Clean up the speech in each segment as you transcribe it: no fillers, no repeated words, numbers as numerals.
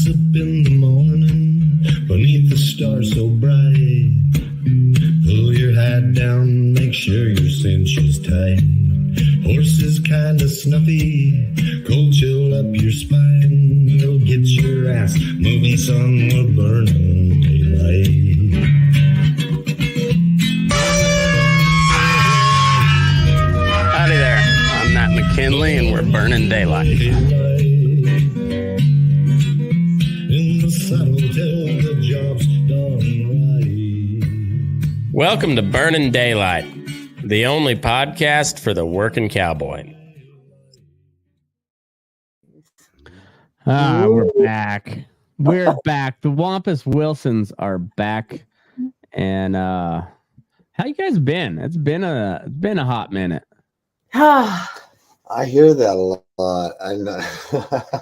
Rise up in the morning, beneath the stars so bright. Pull your hat down, make sure your cinch is tight. Horses kinda snuffy, cold chill up your spine. You'll get your ass moving, son, we're burning daylight. Howdy there, I'm Matt McKinley and we're burning daylight. In the saddle till the job's done right. Welcome to Burnin Daylight, the only podcast for the working cowboy. We're back. We're back. The Wampus Wilsons are back. And how you guys been? It's been a hot minute. I hear that a lot. I'm not.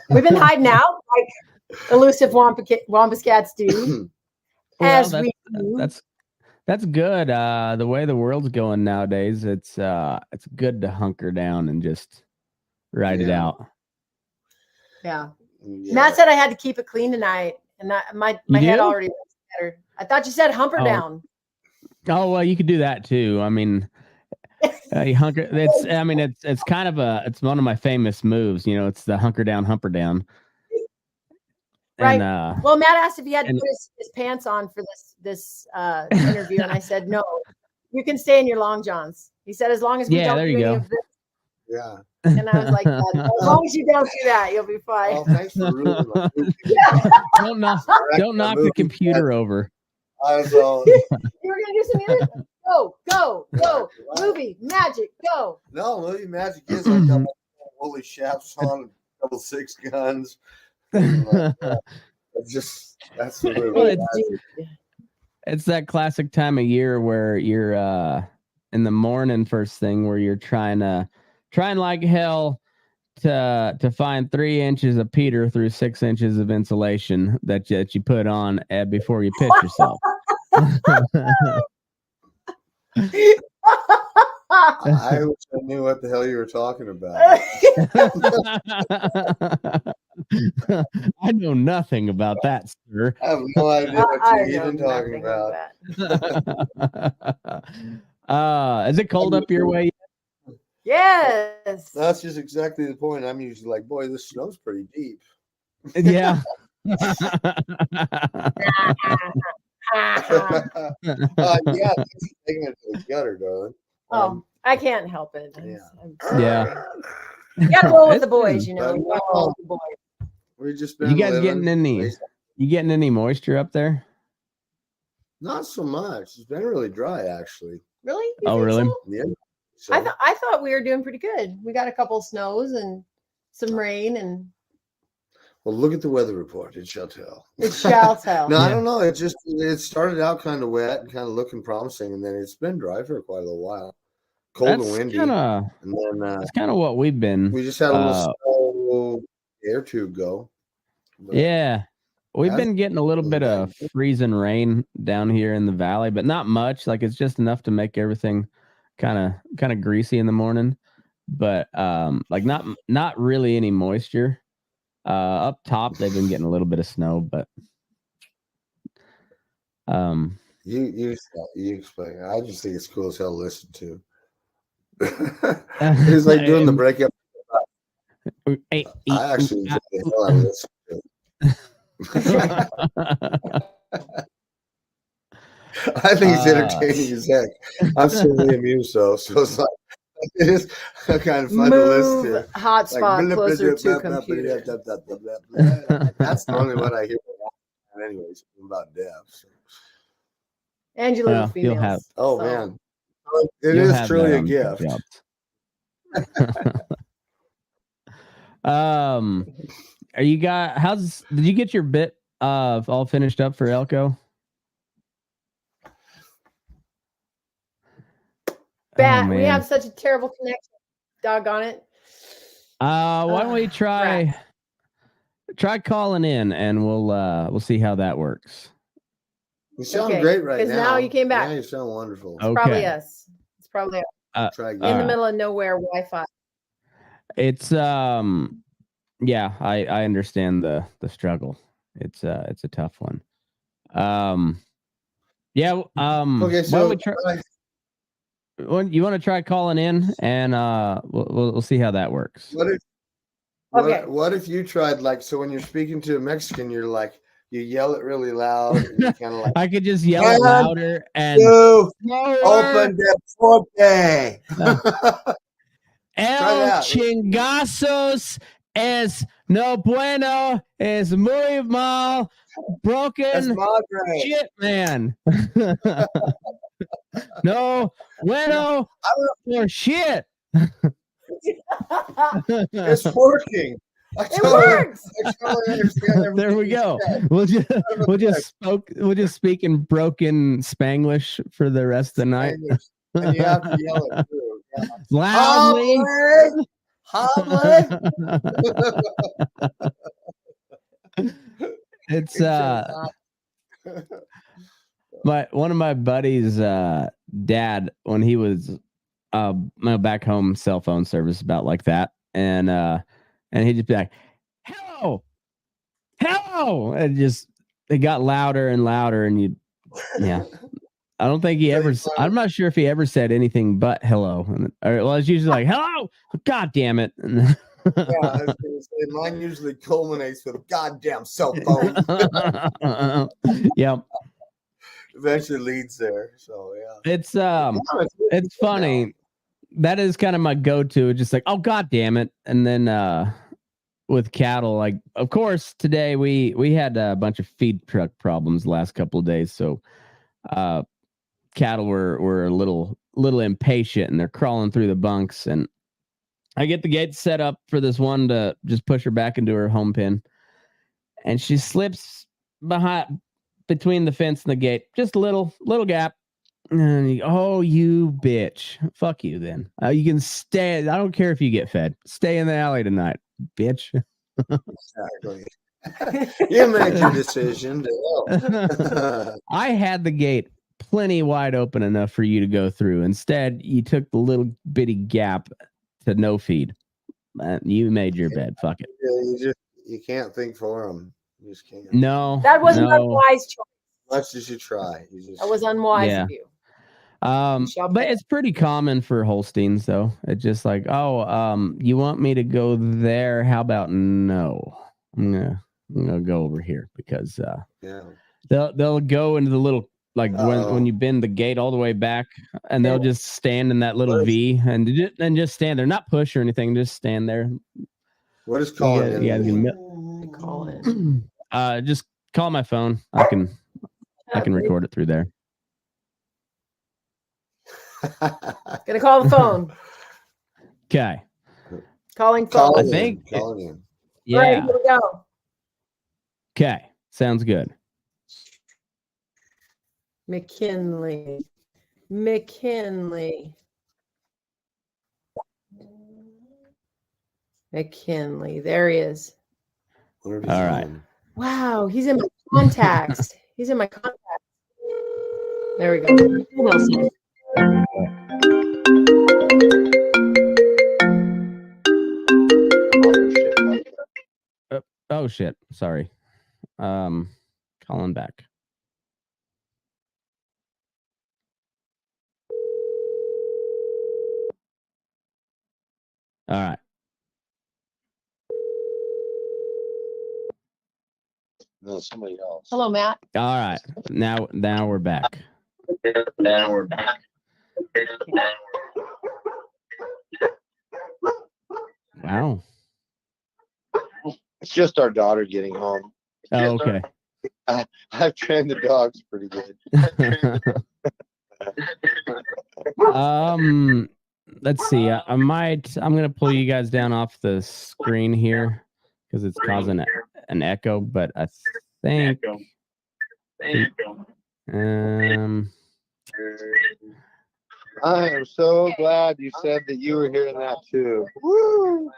We've been hiding out like elusive Wampus cats do. Well, that's good. The way the world's going nowadays, it's good to hunker down and just ride it out. Yeah. Matt said I had to keep it clean tonight, and my head already was better. I thought you said humper down. Oh well, you could do that too. I mean, you hunker. It's kind of it's one of my famous moves. You know, it's the hunker down, humper down. Right. And, well, Matt asked if he had to put his pants on for this interview, and I said no. You can stay in your long johns. He said as long as we don't do any of this. Yeah. And I was like, as long as you don't do that, you'll be fine. Oh, thanks for ruining my movie. Don't knock the computer over. I was all. You were gonna do some music? Go, movie magic, go. No, movie magic is I got my woolly chaps on, a couple 6 guns. That's the movie. It's that classic time of year where you're in the morning first thing where you're trying like hell to find 3 inches of Peter through 6 inches of insulation that you put on before you pitch yourself. I wish I knew what the hell you were talking about. I know nothing about that, sir. I have no idea what you're even talking about. Is it cold up your way? Yes. That's just exactly the point. I'm usually like, boy, this snow's pretty deep. Yeah. Yeah, taking it to the gutter, darling. I can't help it. Yeah. You gotta roll with the boys, you know. Roll with the boys. We just been you guys getting any moisture up there? Not so much. It's been really dry, actually. Really? Really? So? Yeah. So, I thought we were doing pretty good. We got a couple of snows and some rain, and well, look at the weather report. It shall tell. it shall tell. No, I don't know. It started out kind of wet and kind of looking promising, and then it's been dry for quite a little while. Cold and windy. That's kind of what we've been. We just had a little slow air tube go. Yeah. We've been getting a little bit of freezing rain down here in the valley, but not much. Like it's just enough to make everything kind of greasy in the morning. But like not really any moisture. Up top they've been getting a little bit of snow, but you explain. I just think it's cool as hell to listen to. It's like doing the breakup. I actually enjoy the hell out of this. I think it's entertaining as heck. I'm certainly amused though, so it's like it is kind of fun to listen to. Hotspot like, closer to computer. That's normally what I hear. Anyways, about death. So. And you live with females. Man, it is truly a gift. Did you get your bit all finished up for Elko? We have such a terrible connection. Doggone it. Why don't we try calling in and we'll see how that works. You sound great right now. Because now you came back. Yeah, you sound wonderful. It's probably us. It's probably us. Try in the middle of nowhere Wi-Fi. It's yeah, I understand the struggle. It's a tough one. Yeah. Okay, so you want to try calling in, and we'll see how that works. What if you tried, like, so when you're speaking to a Mexican, you're like, you yell it really loud, and you kind of like, I could just yell it louder and open the forte. El chingazos es no bueno, es muy mal, broken shit, man. No bueno for shit. It's working. It works. I totally understand. There we go. We'll just speak in broken Spanglish for the rest of the night. And you have to yell it too. Yeah. Loudly. It's one of my buddies' dad, when he was back home, cell phone service about like that, and he'd just be like, hello, and just it got louder and louder, and I don't think he ever. I'm not sure if he ever said anything but hello. It's usually like hello. God damn it. Yeah, I was gonna say mine usually culminates with goddamn cell phone. Yep. Eventually leads there. So yeah. It's funny. Now. That is kind of my go-to. Just like, oh god damn it. And then with cattle, like of course today we had a bunch of feed truck problems the last couple of days. So cattle were a little impatient, and they're crawling through the bunks, and I get the gate set up for this one to just push her back into her home pen, and she slips between the fence and the gate, just a little gap. And you bitch, fuck you then. You can stay. I don't care if you get fed. Stay in the alley tonight, bitch. Exactly. You make your decision. I had the gate plenty wide open enough for you to go through. Instead, you took the little bitty gap to no feed. You made your bed. Fuck it. Yeah, you can't think for them. You just can't. No, that wasn't a wise choice. Much as you try, that was unwise of you. But it's pretty common for Holsteins, though. It's just like, you want me to go there? How about no? I'm gonna go over here because they'll go into the little. Like when you bend the gate all the way back, and they'll just stand in that little V and just stand there, not push or anything, just stand there. What is calling? Call in. Just call my phone. I can record it through there. Gonna call the phone. Okay. Calling phone. I think. Yeah. All right, here we go. Okay. Sounds good. McKinley. There he is. All right. Wow, he's in my contacts. There we go. Wilson. Oh shit. Sorry. Calling back. All right. No, somebody else. Hello, Matt. All right. Now we're back. Wow. It's just our daughter getting home. Oh, okay. I've trained the dogs pretty good. Let's see. I'm gonna pull you guys down off the screen here because it's causing an echo. But I think I am so glad you said that you were hearing that too. Woo!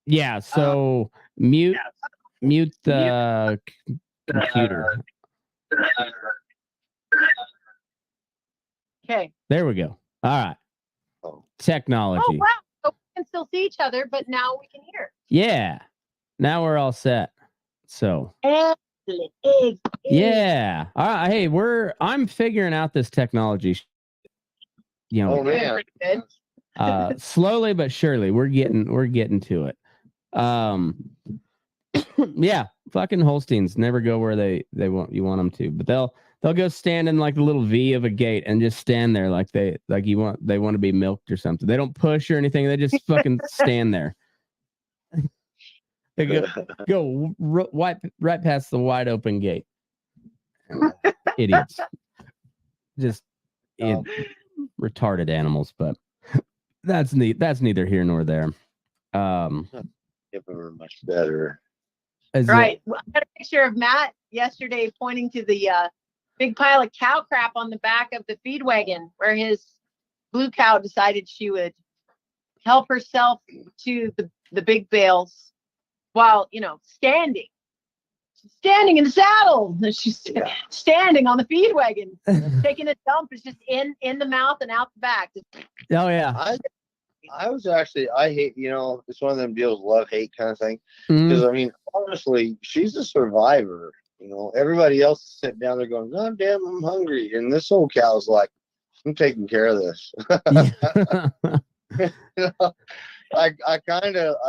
Yeah. So mute the computer. Okay. There we go. All right. Technology. Oh wow! So we can still see each other, but now we can hear. Yeah. Now we're all set. So Eggs. yeah. Hey, I'm figuring out this technology. Oh man. Slowly but surely we're getting to it. Yeah, fucking Holsteins never go where they want them to, but they'll go stand in like the little V of a gate and just stand there like they want to be milked or something. They don't push or anything. They just fucking stand there. They go right past the wide open gate. Idiots. Just retarded animals, but that's neither here nor there. If we were much better. Right. I got a picture of Matt yesterday pointing to the big pile of cow crap on the back of the feed wagon where his blue cow decided she would help herself to the big bales while, standing in the saddle. She's standing on the feed wagon, taking a dump. It's just in the mouth and out the back. Oh yeah. I hate, it's one of them deals, love-hate kind of thing. Because, I mean, honestly, she's a survivor. Everybody else is sitting down there going, God damn, I'm hungry. And this old cow's like, I'm taking care of this. I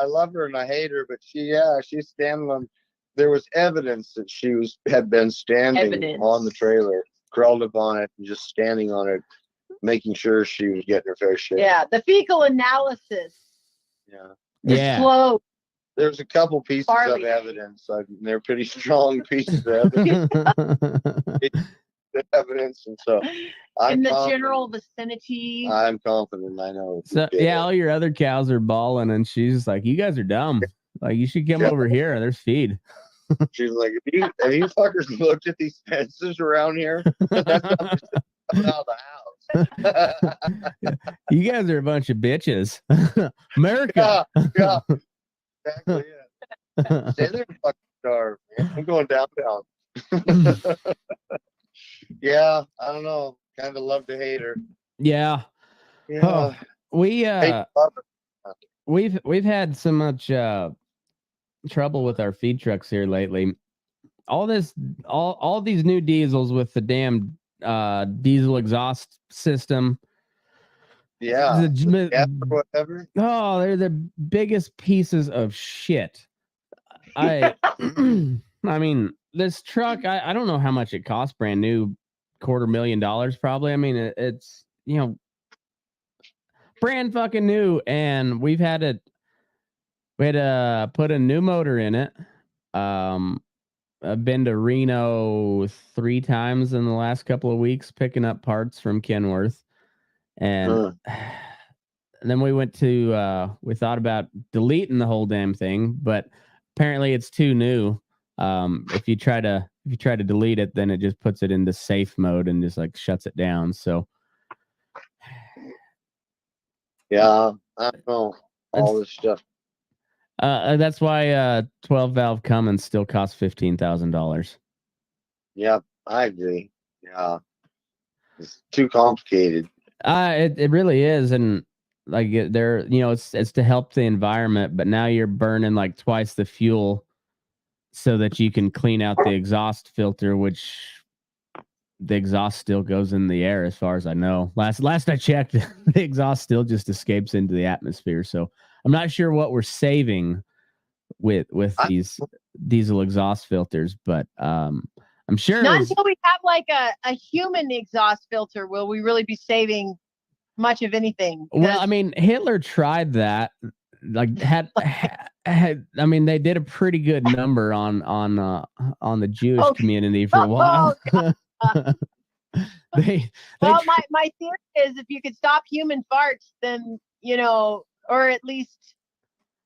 love her and I hate her, but she's standing on, there was evidence that she had been standing on the trailer, curled up on it, and just standing on it, making sure she was getting her fair share. Yeah, the fecal analysis. Yeah. Slow. There's a couple pieces of evidence. They're pretty strong pieces of evidence, and so in the general vicinity. I'm confident. I know. So all your other cows are bawling, and she's like, "You guys are dumb. Like, you should come over here. There's feed." She's like, "Have you fuckers looked at these fences around here? That's not out of the house." You guys are a bunch of bitches. America. Yeah, exactly. Yeah. Stay there and fucking starve, man. I'm going downtown. Yeah, I don't know. Kind of love to hate her. Yeah. Yeah. We've had so much trouble with our feed trucks here lately. All these new diesels with the damn diesel exhaust system. Yeah. Whatever. Oh, they're the biggest pieces of shit. I mean, this truck, I don't know how much it costs, brand new, $250,000 probably. I mean, it's brand fucking new, and we had to put a new motor in it. I've been to Reno 3 times in the last couple of weeks picking up parts from Kenworth. And then we went to we thought about deleting the whole damn thing, but apparently it's too new. If you try to delete it, then it just puts it into safe mode and just like shuts it down. So yeah, I don't know all this stuff. That's why 12 valve Cummins still costs $15,000. Yep, I agree. Yeah, it's too complicated. It really is, and like they're it's to help the environment, but now you're burning like twice the fuel so that you can clean out the exhaust filter, which the exhaust still goes in the air as far as I know. Last I checked, the exhaust still just escapes into the atmosphere. So I'm not sure what we're saving with these diesel exhaust filters, but I'm sure not until we have like a human exhaust filter will we really be saving much of anything. Well, I mean, Hitler tried that. Like had I mean, they did a pretty good number on the Jewish community for a while. Well, my theory is if you could stop human farts, then or at least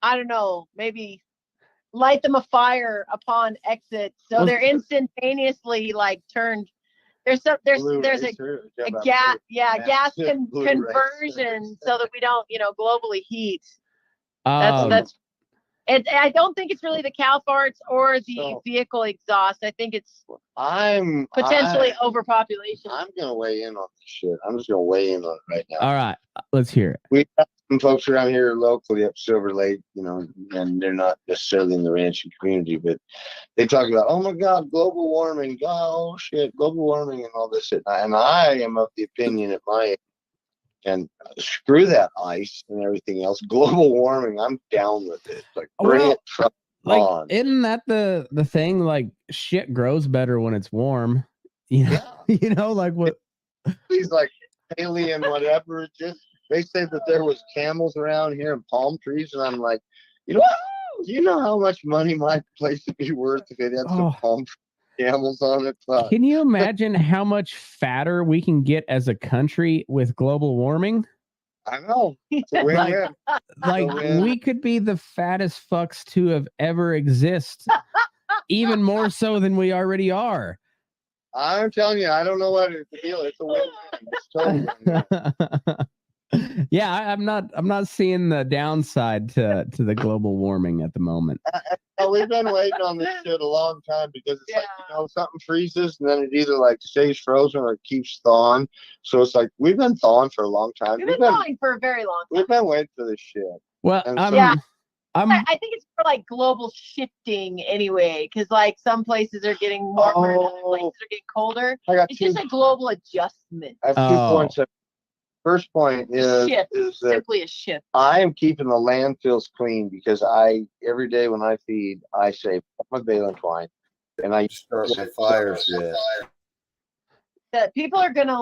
I don't know, maybe light them afire upon exit, so they're instantaneously like turned. There's a gas conversion so that we don't globally heat. That's I don't think it's really the cow farts or the vehicle exhaust. I think it's potentially overpopulation. I'm gonna weigh in on this shit. I'm just gonna weigh in on it right now. All right, let's hear it. We got some folks around here locally up Silver Lake, and they're not necessarily in the ranching community, but they talk about, oh my God, global warming, oh shit, global warming and all this shit. And I am of the opinion at my age, and screw that ice and everything else. Global warming, I'm down with it. Like, bring it on. Isn't that the thing? Like, shit grows better when it's warm. Yeah. Like what? These like alien whatever. They say that there was camels around here and palm trees, and I'm like, do you know how much money my place would be worth if it had some palm camels on it? Can you imagine how much fatter we can get as a country with global warming? I know. We could be the fattest fucks to have ever exist, even more so than we already are. I'm telling you, I don't know what it's the deal. It's a win-win. It's totally Yeah, I'm not seeing the downside to the global warming at the moment. We've been waiting on this shit a long time because it's like, something freezes and then it either like stays frozen or it keeps thawing. So it's like we've been thawing for a long time. We've been thawing for a very long time. We've been waiting for this shit. Well, I think it's for like global shifting anyway, because like some places are getting warmer and other places are getting colder. It's just a global adjustment. I have 2 points. First point is that simply a shift. I am keeping the landfills clean because every day when I feed, I say my baling twine, and I start with fires. That people are gonna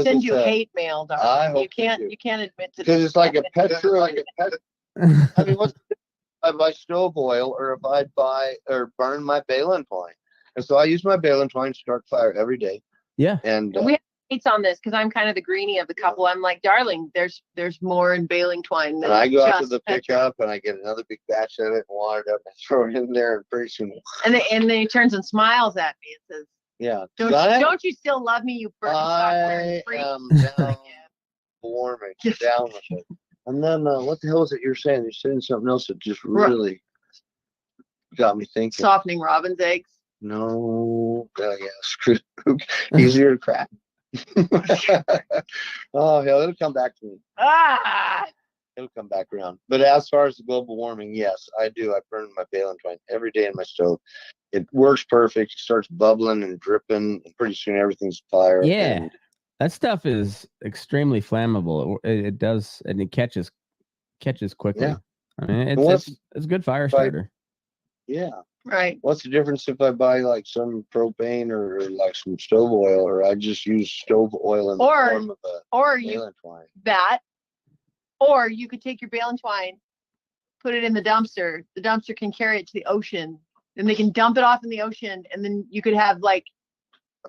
send you hate mail, darling. You can't admit to because it's like a petrol. I mean, what's if I buy stove oil or if I buy or burn my baling twine? And so I use my baling twine to start fire every day. Yeah, and we have debates on this because I'm kind of the greenie of the couple. I'm like, darling, there's more in baling twine. And I go out to the pickup and I get another big batch of it and water it up and throw it in there, and pretty soon. And then he turns and smiles at me and says, "Yeah, don't you still love me, you burning software freak?" I am down warming, down with it. And then what the hell is it you're saying? You're saying something else that just really got me thinking. Softening robin's eggs. No, screw easier to crack. Oh hell, it'll come back to me. It'll come back around. But as far as the global warming, yes, I do. I burn my baling twine every day in my stove. It works perfect. It starts bubbling and dripping, and pretty soon everything's fire. Yeah, that stuff is extremely flammable. It does, and it catches quickly. Yeah. I mean, it's a good fire starter. Yeah. Right. What's the difference if I buy like some propane or like some stove oil, or I just use stove oil in the form of a baling twine? Or you could take your baling twine, put it in the dumpster. The dumpster can carry it to the ocean, and they can dump it off in the ocean, and then you could have like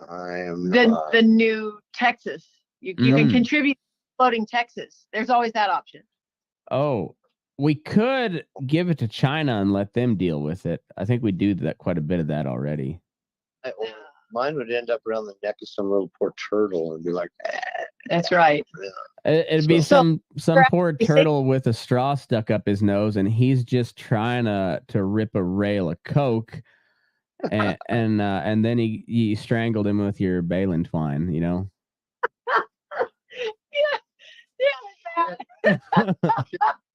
the new Texas. You can contribute floating Texas. There's always that option. Oh. We could give it to China and let them deal with it. I think we do that quite a bit of that already. Mine would end up around the neck of some little poor turtle and be like, That's right. Yeah. It'd be some poor turtle with a straw stuck up his nose, and he's just trying to rip a rail of Coke, and then you strangled him with your baling twine, Yeah.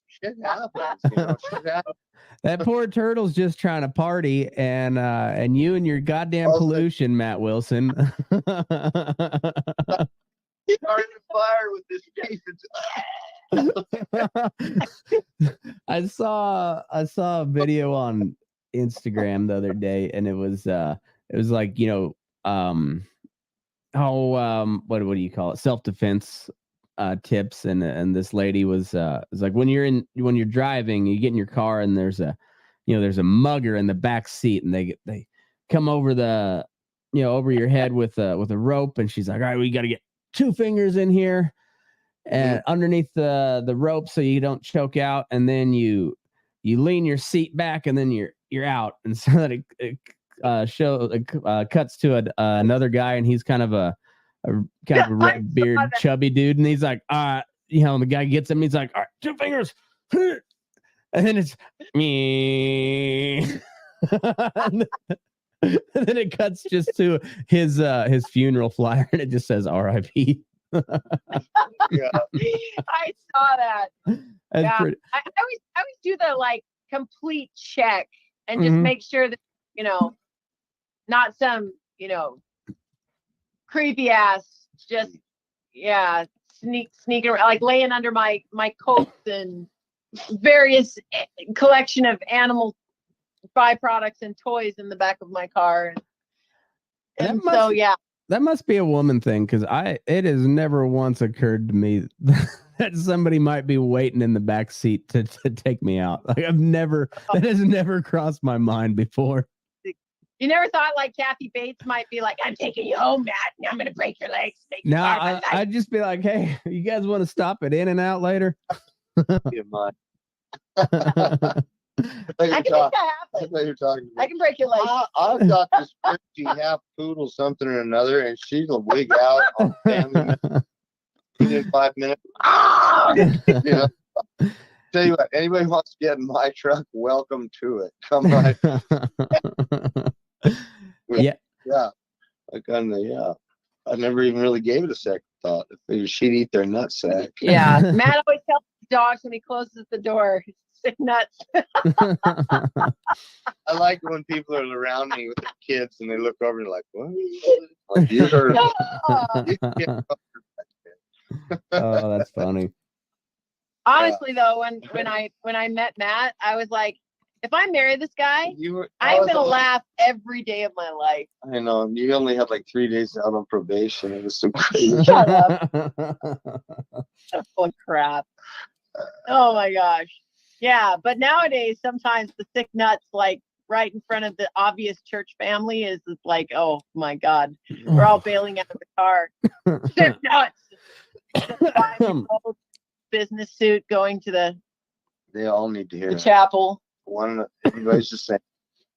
Shit happens, That poor turtle's just trying to party, and you and your goddamn pollution, Matt Wilson. He started a fire with this case. I saw a video on Instagram the other day, and it was like what do you call it? Self-defense tips, and this lady was like, when you're driving, you get in your car and there's a mugger in the back seat, and they come over over your head with a rope, and she's like, all right, we got to get 2 fingers in here and underneath the rope so you don't choke out, and then you lean your seat back, and then you're out. And so that it cuts to another guy, and he's kind of a red beard, chubby dude, and he's like, the guy gets him, he's like, all right, 2 fingers, And then it's me. And then it cuts just to his funeral flyer, and it just says R.I.P. Yeah. I saw that. Yeah. Pretty... I always do the like complete check and just make sure that, you know, not some, you know, creepy ass just sneaking around, like laying under my coats and various collection of animal byproducts and toys in the back of my car. And so yeah. That must be a woman thing, because it has never once occurred to me that somebody might be waiting in the back seat to take me out. Like that has never crossed my mind before. You never thought like Kathy Bates might be like, I'm taking you home, Matt, and I'm gonna break your legs. No, I'd just be like, hey, you guys want to stop at In-N-Out later? I can make that happen. I can break your legs. I've got this pretty half poodle something or another, and she's a wig out on family in 5 minutes. You know, tell you what, anybody wants to get in my truck, welcome to it. Come on. Yeah. I never even really gave it a second thought. If she'd eat their nutsack. Yeah. Matt always tells his dogs when he closes the door, sick nuts. I like when people are around me with their kids and they look over and like, what? Like, you heard. Oh, that's funny. Honestly, though, when I met Matt, I was like, if I marry this guy, I'm gonna laugh every day of my life. I know. You only had like 3 days out on probation. It was so crazy. Shut up. Oh crap. Oh my gosh. Yeah, but nowadays sometimes the sick nuts like right in front of the obvious church family is like, oh my God, we're all bailing out of the car. Sick nuts. Business suit going to the. They all need to hear the chapel. Everybody's just saying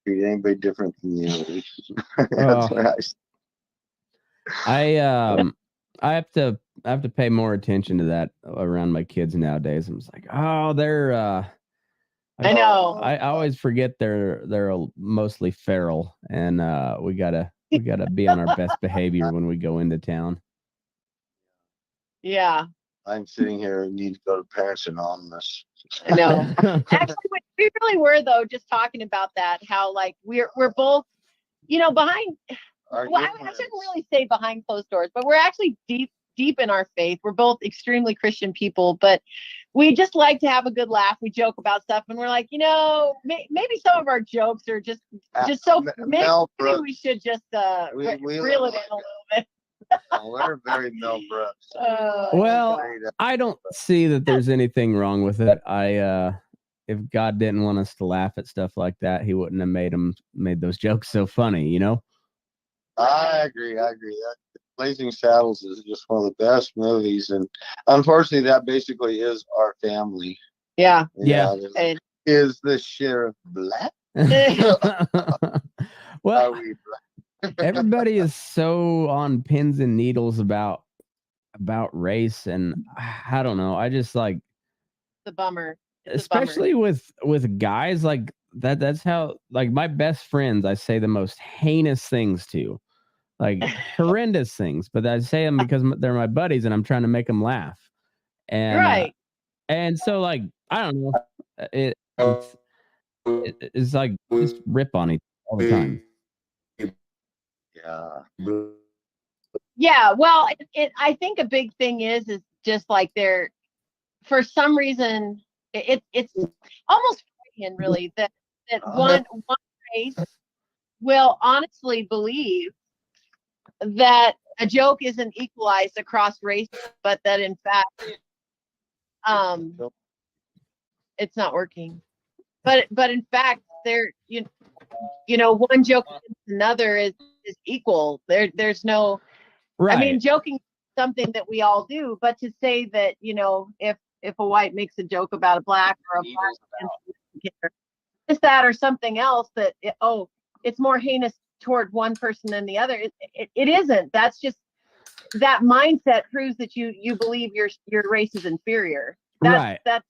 treat anybody different than the other. That's what I have to pay more attention to that around my kids nowadays. I'm just like, oh, they're I know. I always forget they're mostly feral, and we gotta be on our best behavior when we go into town. Yeah. I'm sitting here and need to go to Parents Anonymous. I know. Actually, we really were though, just talking about that, how like we're both, you know, behind. Well, I shouldn't really say behind closed doors, but we're actually deep in our faith. We're both extremely Christian people, but we just like to have a good laugh. We joke about stuff, and we're like, you know, maybe some of our jokes are just so. Maybe we should just reel it in a little bit. We're very Mel Brooks. Well, I don't see that there's anything wrong with it. If God didn't want us to laugh at stuff like that, He wouldn't have made those jokes so funny, you know? I agree. Blazing Saddles is just one of the best movies, and unfortunately, that basically is our family. Yeah. Yeah. Is the sheriff black? Well, everybody is so on pins and needles about race, and I don't know. I just like the bummer, especially with guys like that. That's how, like, my best friends, I say the most heinous things to, like horrendous things, but I say them because they're my buddies and I'm trying to make them laugh. And right. And so, like, I don't know, it's like just rip on each all the time. Yeah, well, I think a big thing is just like they're, for some reason, it's almost Freudian, really, that one race will honestly believe that a joke isn't equalized across races, but that in fact, it's not working. But in fact, there, you know, one joke against another is equal. There's no, right. I mean, joking is something that we all do, but to say that, you know, if a white makes a joke about a black or a black is that or something else that it's more heinous toward one person than the other. It isn't. That's just, that mindset proves that you believe your race is inferior. That's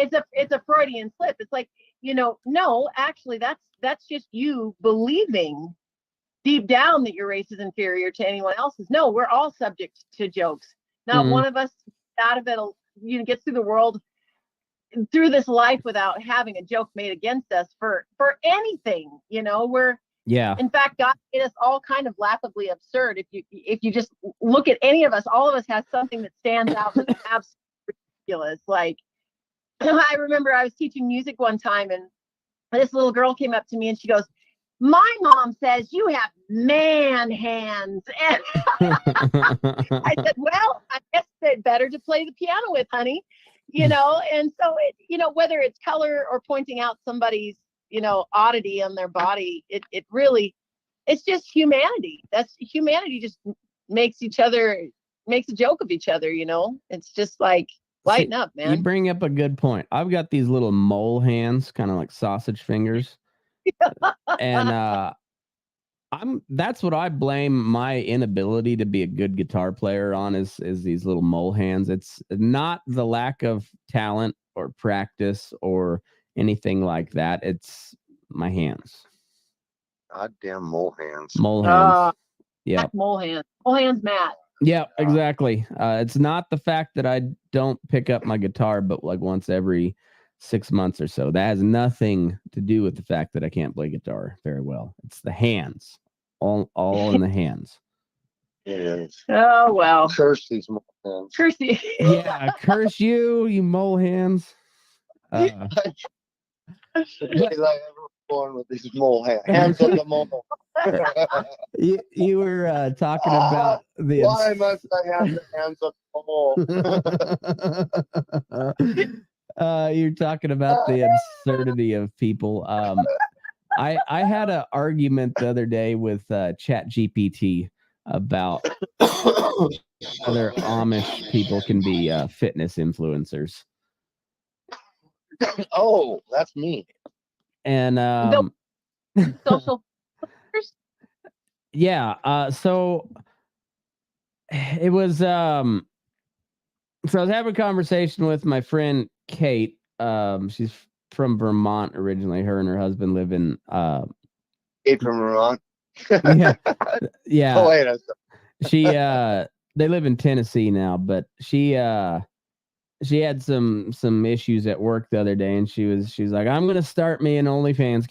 it's a Freudian slip. It's like, no, actually that's just you believing deep down that your race is inferior to anyone else's. No, we're all subject to jokes. Not one of us out of it, gets through the world, through this life without having a joke made against us for anything. In fact, God made us all kind of laughably absurd. If you just look at any of us, all of us has something that stands out as absolutely ridiculous. Like, I remember I was teaching music one time, and this little girl came up to me and she goes, "My mom says you have man hands." And I said, "Well, I guess it's better to play the piano with, honey." And so whether it's color or pointing out somebody's, oddity on their body, it really, it's just humanity. That's humanity, just makes a joke of each other. It's just like, lighten up, man. You bring up a good point. I've got these little mole hands, kind of like sausage fingers. And that's what I blame my inability to be a good guitar player on is these little mole hands. It's not the lack of talent or practice or anything like that. It's my hands. Goddamn mole hands. Mole hands. Yeah. Mole hands. Mole hands, Matt. Yeah, exactly. It's not the fact that I don't pick up my guitar, but like once every 6 months or so. That has nothing to do with the fact that I can't play guitar very well. It's the hands. All in the hands. It is. Oh, well. Curse these mole hands. Curse you. Yeah, curse you mole hands. Like I ever born with these mole hands. Hands of the mole. You were talking about the. Why must I have the hands of the mole? You're talking about the absurdity of people. I had an argument the other day with ChatGPT about whether Amish people can be fitness influencers. Oh, that's me. And social. Yeah. So it was. So I was having a conversation with my friend Kate. She's from Vermont originally. Her and her husband live in. Kate from Vermont. Yeah. Yeah. Oh wait. She they live in Tennessee now, but she had some issues at work the other day, and she's like, I'm gonna start me an OnlyFans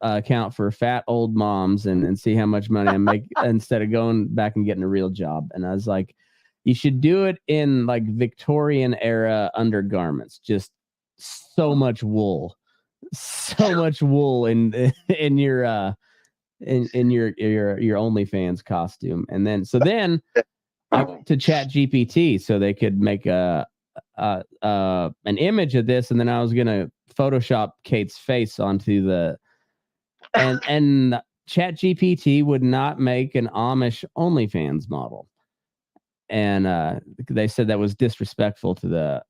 account for fat old moms and see how much money I make instead of going back and getting a real job. And I was like, you should do it in like Victorian era undergarments, just so much wool in your in your OnlyFans costume. And then I went to ChatGPT so they could make an image of this, and then I was gonna Photoshop Kate's face onto the and ChatGPT would not make an Amish OnlyFans model, and they said that was disrespectful to the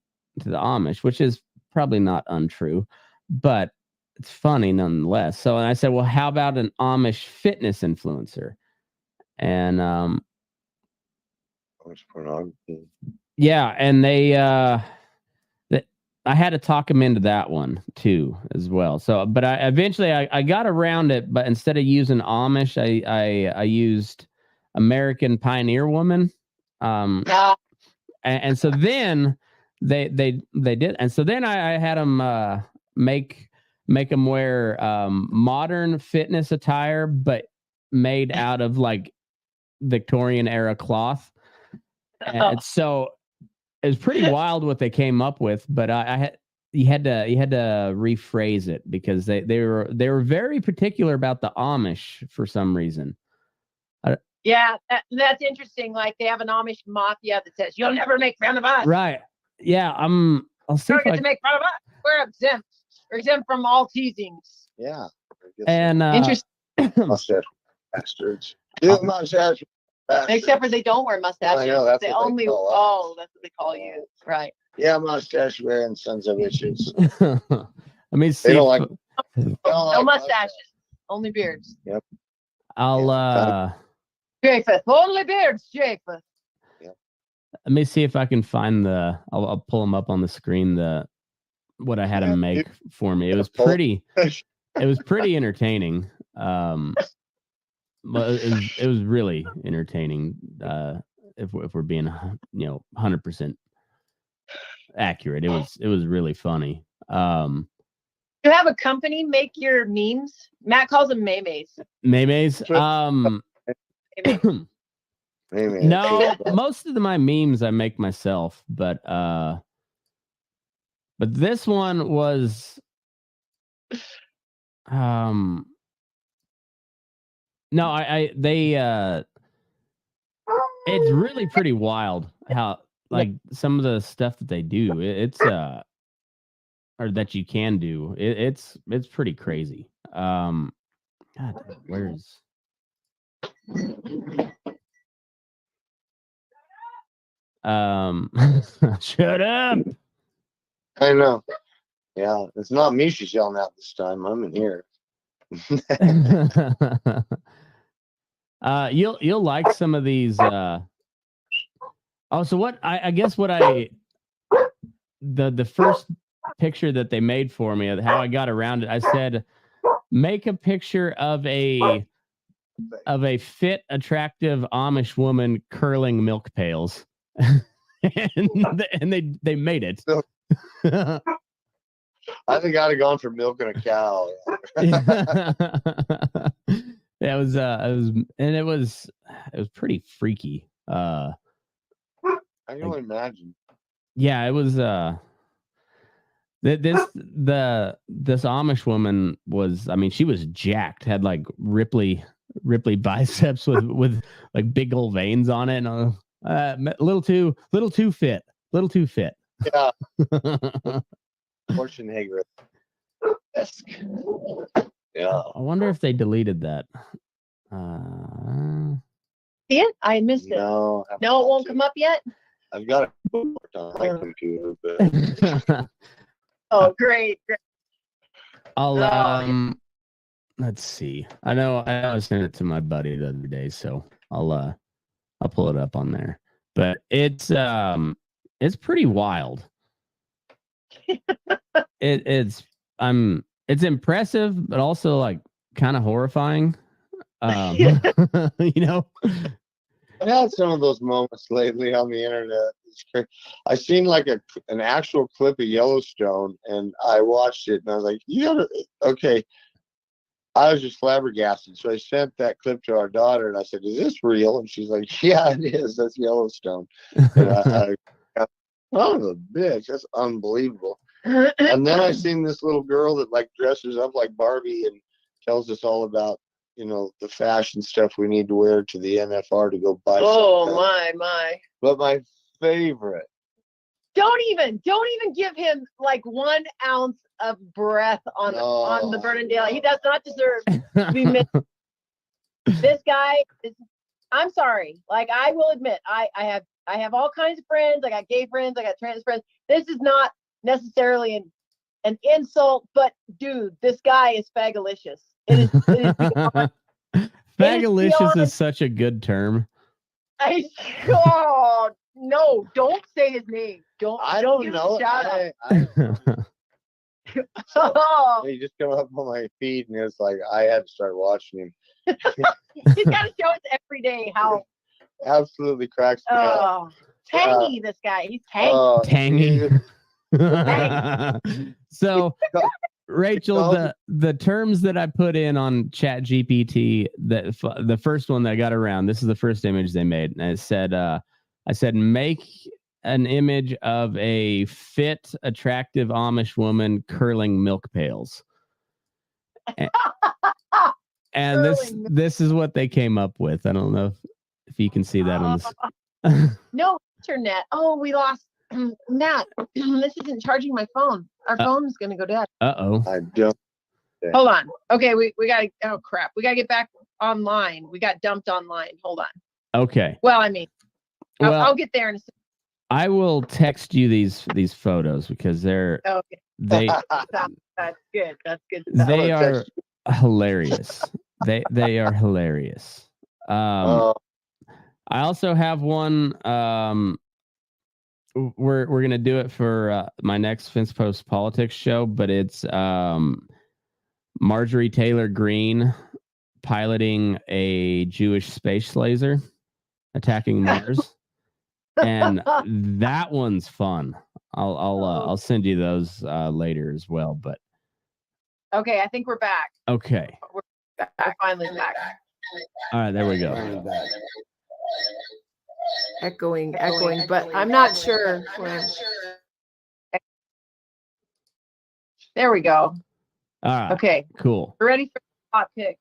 Amish, which is probably not untrue, but it's funny nonetheless. So I said, well, how about an Amish fitness influencer? And yeah, and they I had to talk them into that one too as well. So, but I eventually got around it. But instead of using Amish, I used American Pioneer Woman. And so then they did, and so then I had them make them wear modern fitness attire, but made out of like Victorian era cloth. And so it was pretty wild what they came up with, but you had to rephrase it because they were very particular about the Amish for some reason. Yeah, that's interesting. Like they have an Amish mafia that says you'll never make fun of us. Right. Yeah. I'll see. Don't get to make fun of us. We're exempt. We're exempt from all teasings. Yeah. And interesting. Mustache bastards. Mustache. Except for they don't wear mustaches. I know, that's they what only. they call Oh, that's what they call you. Right. Yeah, mustache wearing sons of bitches. Let me see. They don't like. No mustaches. Only beards. Yep. I'll Japheth. Only beards, Japheth. Let me see if I can find I'll pull them up on the screen. what I had him make for me. It was pretty entertaining. But it was really entertaining. If we're being 100% accurate, it was really funny. You have a company make your memes? Matt calls them memes. Memes. No, most of my memes I make myself, but this one was no, it's really pretty wild how like some of the stuff that they do. It's or that you can do. It's pretty crazy. God, where's shut up. I know. Yeah, it's not me she's yelling at this time. I'm in here. You'll like some of these. So what I guess what the first picture that they made for me, how I got around it, I said, make a picture of a fit, attractive Amish woman curling milk pails, and they made it. I think I'd have gone for milking a cow. It was pretty freaky. I can only imagine. Yeah, it was. This Amish woman was. I mean, she was jacked. Had like Ripley biceps with like big old veins on it, and little too fit. Yeah. Schwarzenegger. Yeah. I wonder if they deleted that. See it? I missed it. No, it won't come up yet. I've got it on my computer, but oh, great. I'll let's see. I know I sent it to my buddy the other day, so I'll pull it up on there. But it's pretty wild. It's impressive, but also like kind of horrifying. I've had some of those moments lately on the internet. It's crazy. I seen like an actual clip of Yellowstone, and I watched it, and I was like, okay. I was just flabbergasted. So I sent that clip to our daughter, and I said, "Is this real?" And she's like, "Yeah, it is. That's Yellowstone." And I son of a bitch, that's unbelievable. And then I seen this little girl that like dresses up like Barbie and tells us all about, the fashion stuff we need to wear to the NFR to go buy. Oh something. my. But my favorite. Don't even give him like 1 ounce of breath on the Burnin Daylight. He does not deserve to be missed. This guy is, I'm sorry. Like, I will admit, I have all kinds of friends. I got gay friends, I got trans friends. This is not necessarily an insult, but dude, this guy is fagalicious. It is fagalicious is such a good term. No, don't say his name. I don't know. He just come up on my feed, and it's like I had to start watching him. He's got to show us every day how. Absolutely cracks me up. Tangy, this guy. He's tangy. Tangy. So, Rachel, the terms that I put in on ChatGPT, the first one that I got around, this is the first image they made, and it said, I said, make an image of a fit, attractive Amish woman curling milk pails. And this is what they came up with. I don't know if you can see that on this. No internet. Oh, we lost Matt. This isn't charging my phone. Our phone is going to go dead. Uh-oh. I don't. Hold on. Okay, we got to. Oh crap! We got to get back online. We got dumped online. Hold on. Okay. Well, I mean, I'll get there in a second. I will text you these photos because they're okay. They that's good. That's good. They are hilarious. They are hilarious. I also have one we're gonna do it for my next Fence Post Politics show, but it's Marjorie Taylor Greene piloting a Jewish space laser attacking Mars, and that one's fun. I'll send you those later as well. But Okay, I think we're back. okay, We're finally back. all right, there we go. Echoing, but I'm not sure. There we go. All right, Okay, cool. we're ready for hot picks.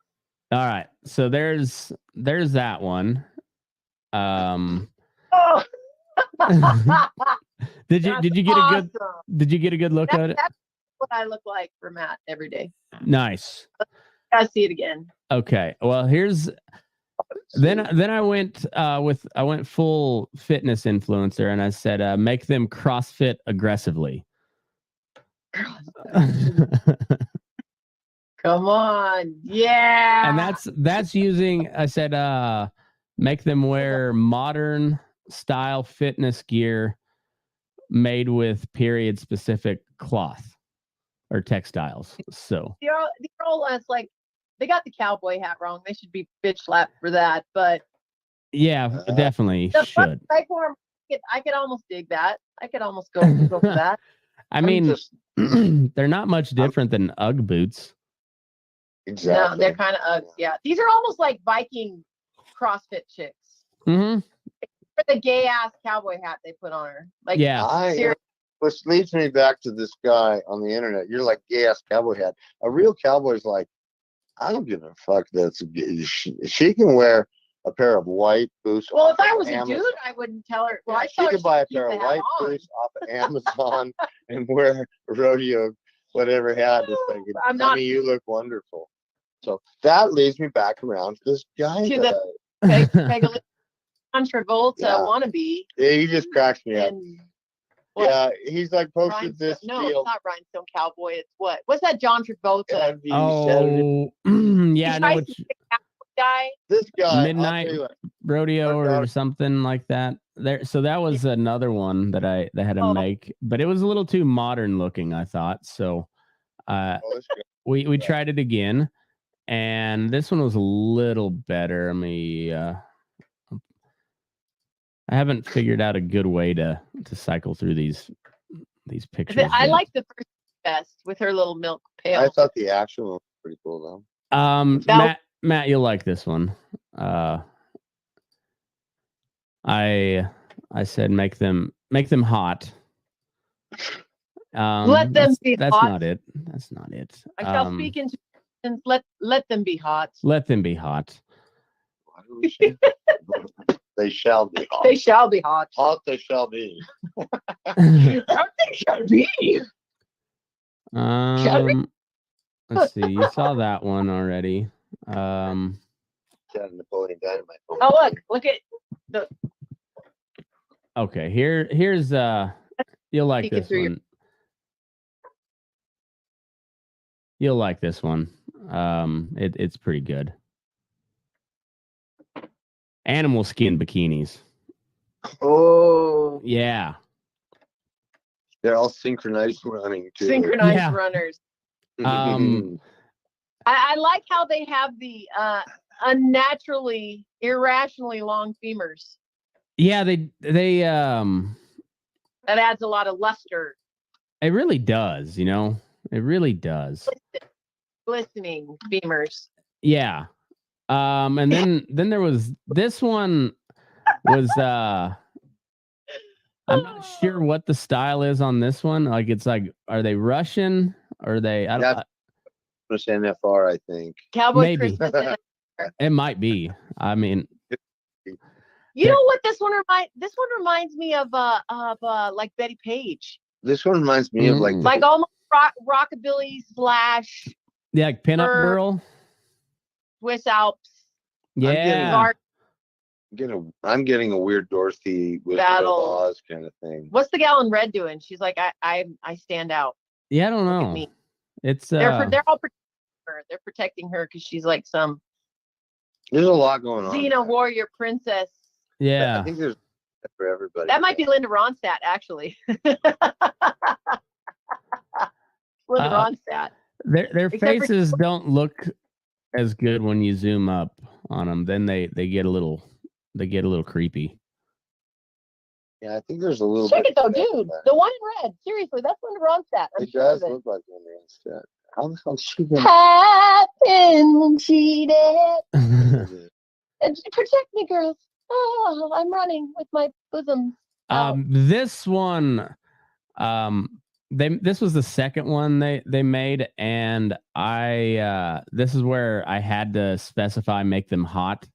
All right, so there's that one. Oh, Did you get awesome. a good look at it? That's what I look like for Matt every day. Nice. Gotta see it again. Okay. Well, here's then I went full fitness influencer, and I said make them CrossFit aggressively. Come on, yeah. And that's using, I said make them wear modern style fitness gear made with period specific cloth or textiles. So they're all less like they got the cowboy hat wrong. They should be bitch slapped for that. But yeah, definitely should. I could almost dig that. I could almost go for that. I mean, they're not much different than UGG boots. Exactly. No, they're kind of yeah. These are almost like Viking CrossFit chicks. Mm-hmm. For the gay ass cowboy hat they put on her. Like yeah. Which leads me back to this guy on the internet. You're like gay ass cowboy hat. A real cowboy's like, I don't give a fuck. She can wear a pair of white boots. Well, if I was a dude, I wouldn't tell her. Well, she could buy a pair of white boots off of Amazon and wear a rodeo, whatever hat. I mean, you look wonderful. So that leads me back around to this guy. To the Peggy John Travolta wannabe. Yeah, he just cracks me up. What? Yeah, he's like posted this No, deal. it's not Rhinestone Cowboy. It's what? What's that John Travolta? Yeah, no, guy. This guy, Midnight Rodeo or something like that. So that was another one that they had to make, but it was a little too modern looking, I thought. So we tried it again, and this one was a little better. I haven't figured out a good way to cycle through these pictures. I like the first best with her little milk pail. I thought the actual one was pretty cool though. Matt, you'll like this one. I said make them hot. Let them be that's hot. That's not it. I shall speak into let them be hot. Let them be hot. What do we say? They shall be hot. They shall be hot. Hot they shall be. Hot they shall be. Let's see. You saw that one already. Napoleon Dynamite. Oh look at the. Okay, here's you'll like this one. You'll like this one. It's pretty good. Animal skin bikinis. Oh yeah. They're all synchronized running too. Synchronized runners. I like how they have the unnaturally, irrationally long femurs. Yeah, they that adds a lot of luster. It really does, It really does. Glistening femurs. Yeah. And then there was this one was I'm not sure what the style is on this one. Like it's like, are they Russian? Or are they That's NFR, I think. Cowboy maybe. Christmas. It might be. I mean, you know what this one reminds me of like Betty Page. This one reminds me of like almost rockabilly / like pinup girl. Swiss Alps. Yeah. I'm getting a weird Dorothy with Battle. Oz kind of thing. What's the gal in red doing? She's like, I stand out. Yeah, I don't Look know. at me. It's they're all protecting her. They're protecting her because she's like some. There's a lot going on. Xena warrior princess. Yeah. I think there's for everybody. That might be Linda Ronstadt, actually. Linda Ronstadt. Their Except faces don't look as good when you zoom up on them. Then they get a little creepy. Yeah, I think there's a little Check bit. it though, dude. The one in red. Seriously, that's Linda Ronstadt. It does look like Linda Ronstadt. How the hell she been? Have been cheated. Protect me, girls. Oh, I'm running with my bosom out. This one, this was the second one they made, and this is where I had to specify make them hot,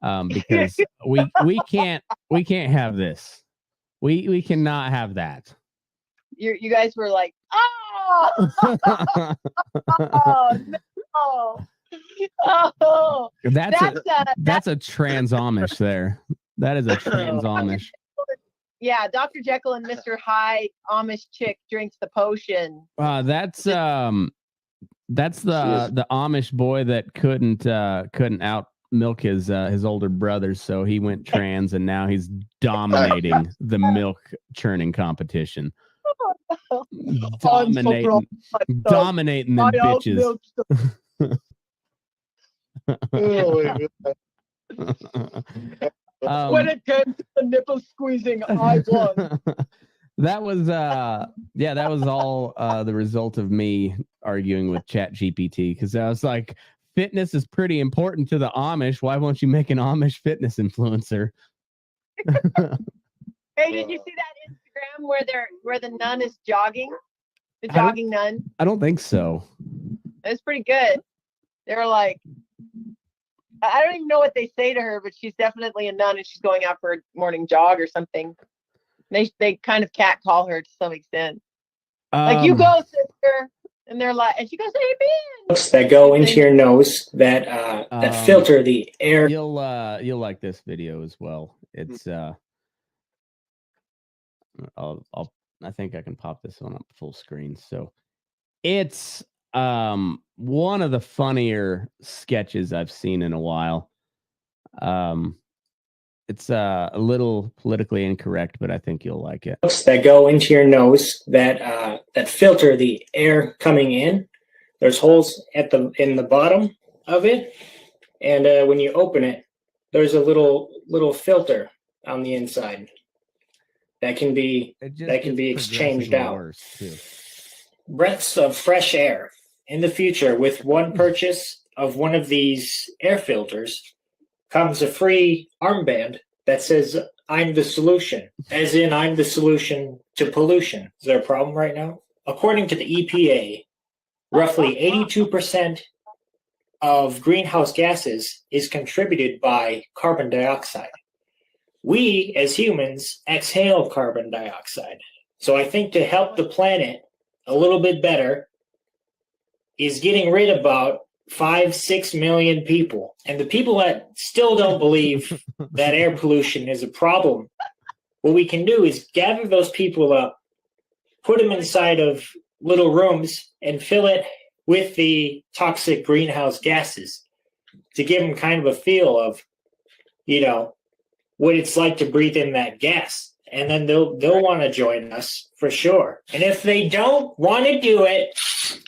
because we can't have this. We cannot have that. You guys were like, oh, oh no. Oh, that's a trans Amish there. That is a trans Amish. Yeah, Dr. Jekyll and Mr. Hyde Amish chick drinks the potion. That's the Amish boy that couldn't out milk his older brothers, so he went trans, and now he's dominating the milk churning competition. Dominating the bitches. When it came to the nipple squeezing, I won. That was all the result of me arguing with ChatGPT, because I was like, fitness is pretty important to the Amish. Why won't you make an Amish fitness influencer? Hey, did you see that Instagram where the nun is jogging? The jogging nun? I don't think so. It's pretty good. They were like, I don't even know what they say to her, but she's definitely a nun, and she's going out for a morning jog or something. They kind of catcall her to some extent. Like, you go, sister. And they're like, and she goes, hey, Ben. That go into your nose that filter the air. You'll like this video as well. It's I think I can pop this one up full screen. So it's one of the funnier sketches I've seen in a while. It's a little politically incorrect, but I think you'll like it. That go into your nose that filter the air coming in. There's holes in the bottom of it, and when you open it, there's a little filter on the inside that can be exchanged out. Breaths of fresh air. In the future, with one purchase of one of these air filters, comes a free armband that says, I'm the solution, as in I'm the solution to pollution. Is there a problem right now? According to the EPA, roughly 82% of greenhouse gases is contributed by carbon dioxide. We, as humans, exhale carbon dioxide. So I think to help the planet a little bit better is getting rid of about 5-6 million people. And the people that still don't believe that air pollution is a problem, what we can do is gather those people up, put them inside of little rooms, and fill it with the toxic greenhouse gases to give them kind of a feel of, what it's like to breathe in that gas. And then they'll want to join us for sure. And if they don't want to do it,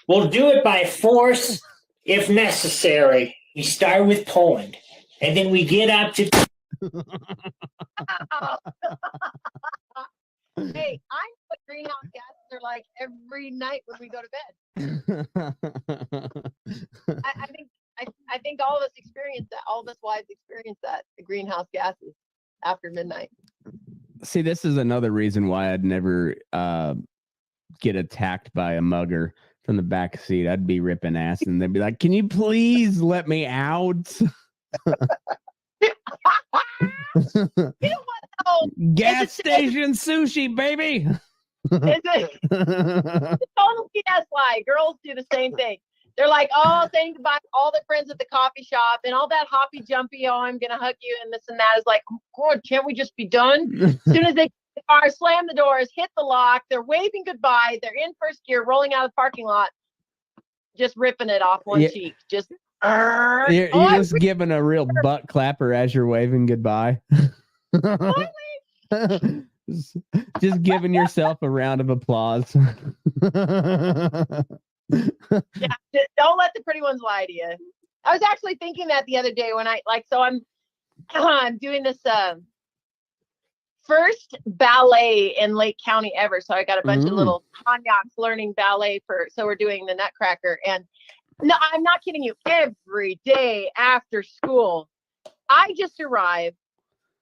we'll do it by force if necessary. We start with Poland, and then we get up to. Hey, I know what greenhouse gases are like every night when we go to bed. I think all of us experience that. All of us wives experience that. The greenhouse gases after midnight. See, this is another reason why I'd never get attacked by a mugger from the back seat. I'd be ripping ass, and they'd be like, "Can you please let me out?" Gas station sushi, baby. It's a total BS lie. Girls do the same thing. They're like, oh, saying goodbye to all their friends at the coffee shop and all that hoppy jumpy, oh, I'm going to hug you and this and that is like, oh, God, can't we just be done? As soon as they get in the car, slam the doors, hit the lock, they're waving goodbye, they're in first gear, rolling out of the parking lot, just ripping it off one cheek. Just, you're just giving a real butt clapper as you're waving goodbye. I wave Just giving yourself a round of applause. Yeah, don't let the pretty ones lie to you. I was actually thinking that the other day when I'm doing this first ballet in Lake County ever. So I got a bunch of little cognacs learning ballet so we're doing the Nutcracker. And no, I'm not kidding you. Every day after school, I just arrive.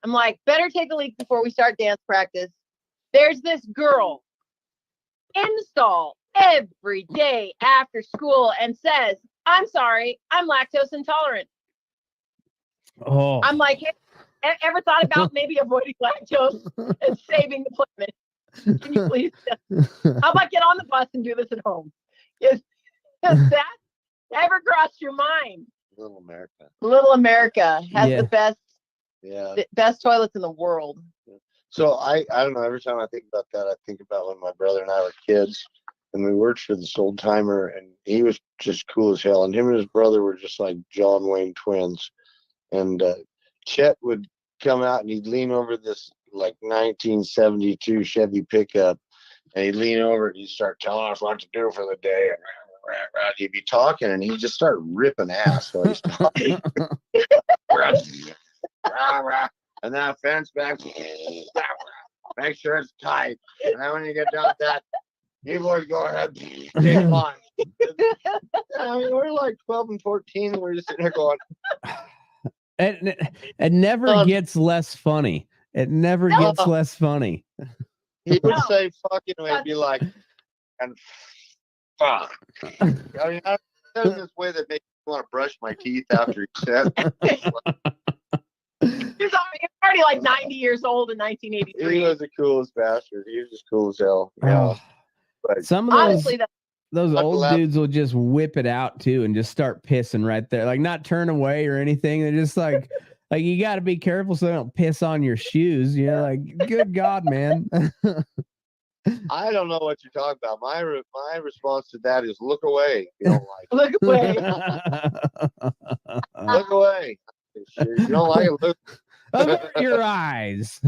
I'm like, better take a leak before we start dance practice. There's this girl install every day after school and says, I'm sorry, I'm lactose intolerant. Oh, I'm like, hey, ever thought about maybe avoiding lactose and saving the planet? Can you please how about get on the bus and do this at home? Is that ever crossed your mind? Little America. Little America has the best toilets in the world. So I don't know, every time I think about that, I think about when my brother and I were kids and we worked for this old timer and he was just cool as hell. And him and his brother were just like John Wayne twins. And Chet would come out and he'd lean over this like 1972 Chevy pickup and he'd lean over and he'd start telling us what to do for the day. And he'd be talking and he'd just start ripping ass while he's talking. And then fence back, make sure it's tight. And then when you get done with that, you boys go ahead, take on. I mean, we're like 12 and 14, and we're just sitting here going. It never gets less funny. It never gets less funny. He would say fucking, and it'd be like, and fuck. I mean, there's this way that makes me want to brush my teeth after he said. He's already like 90 years old in 1983. He was the coolest bastard. He was just cool as hell. Yeah. But some of those old dudes will just whip it out too and just start pissing right there. Like not turn away or anything. They're just like you got to be careful so they don't piss on your shoes. You know, like good God, man. I don't know what you're talking about. My response to that is look away. You don't like look away. Look away. You don't like it. Look. Avert your eyes.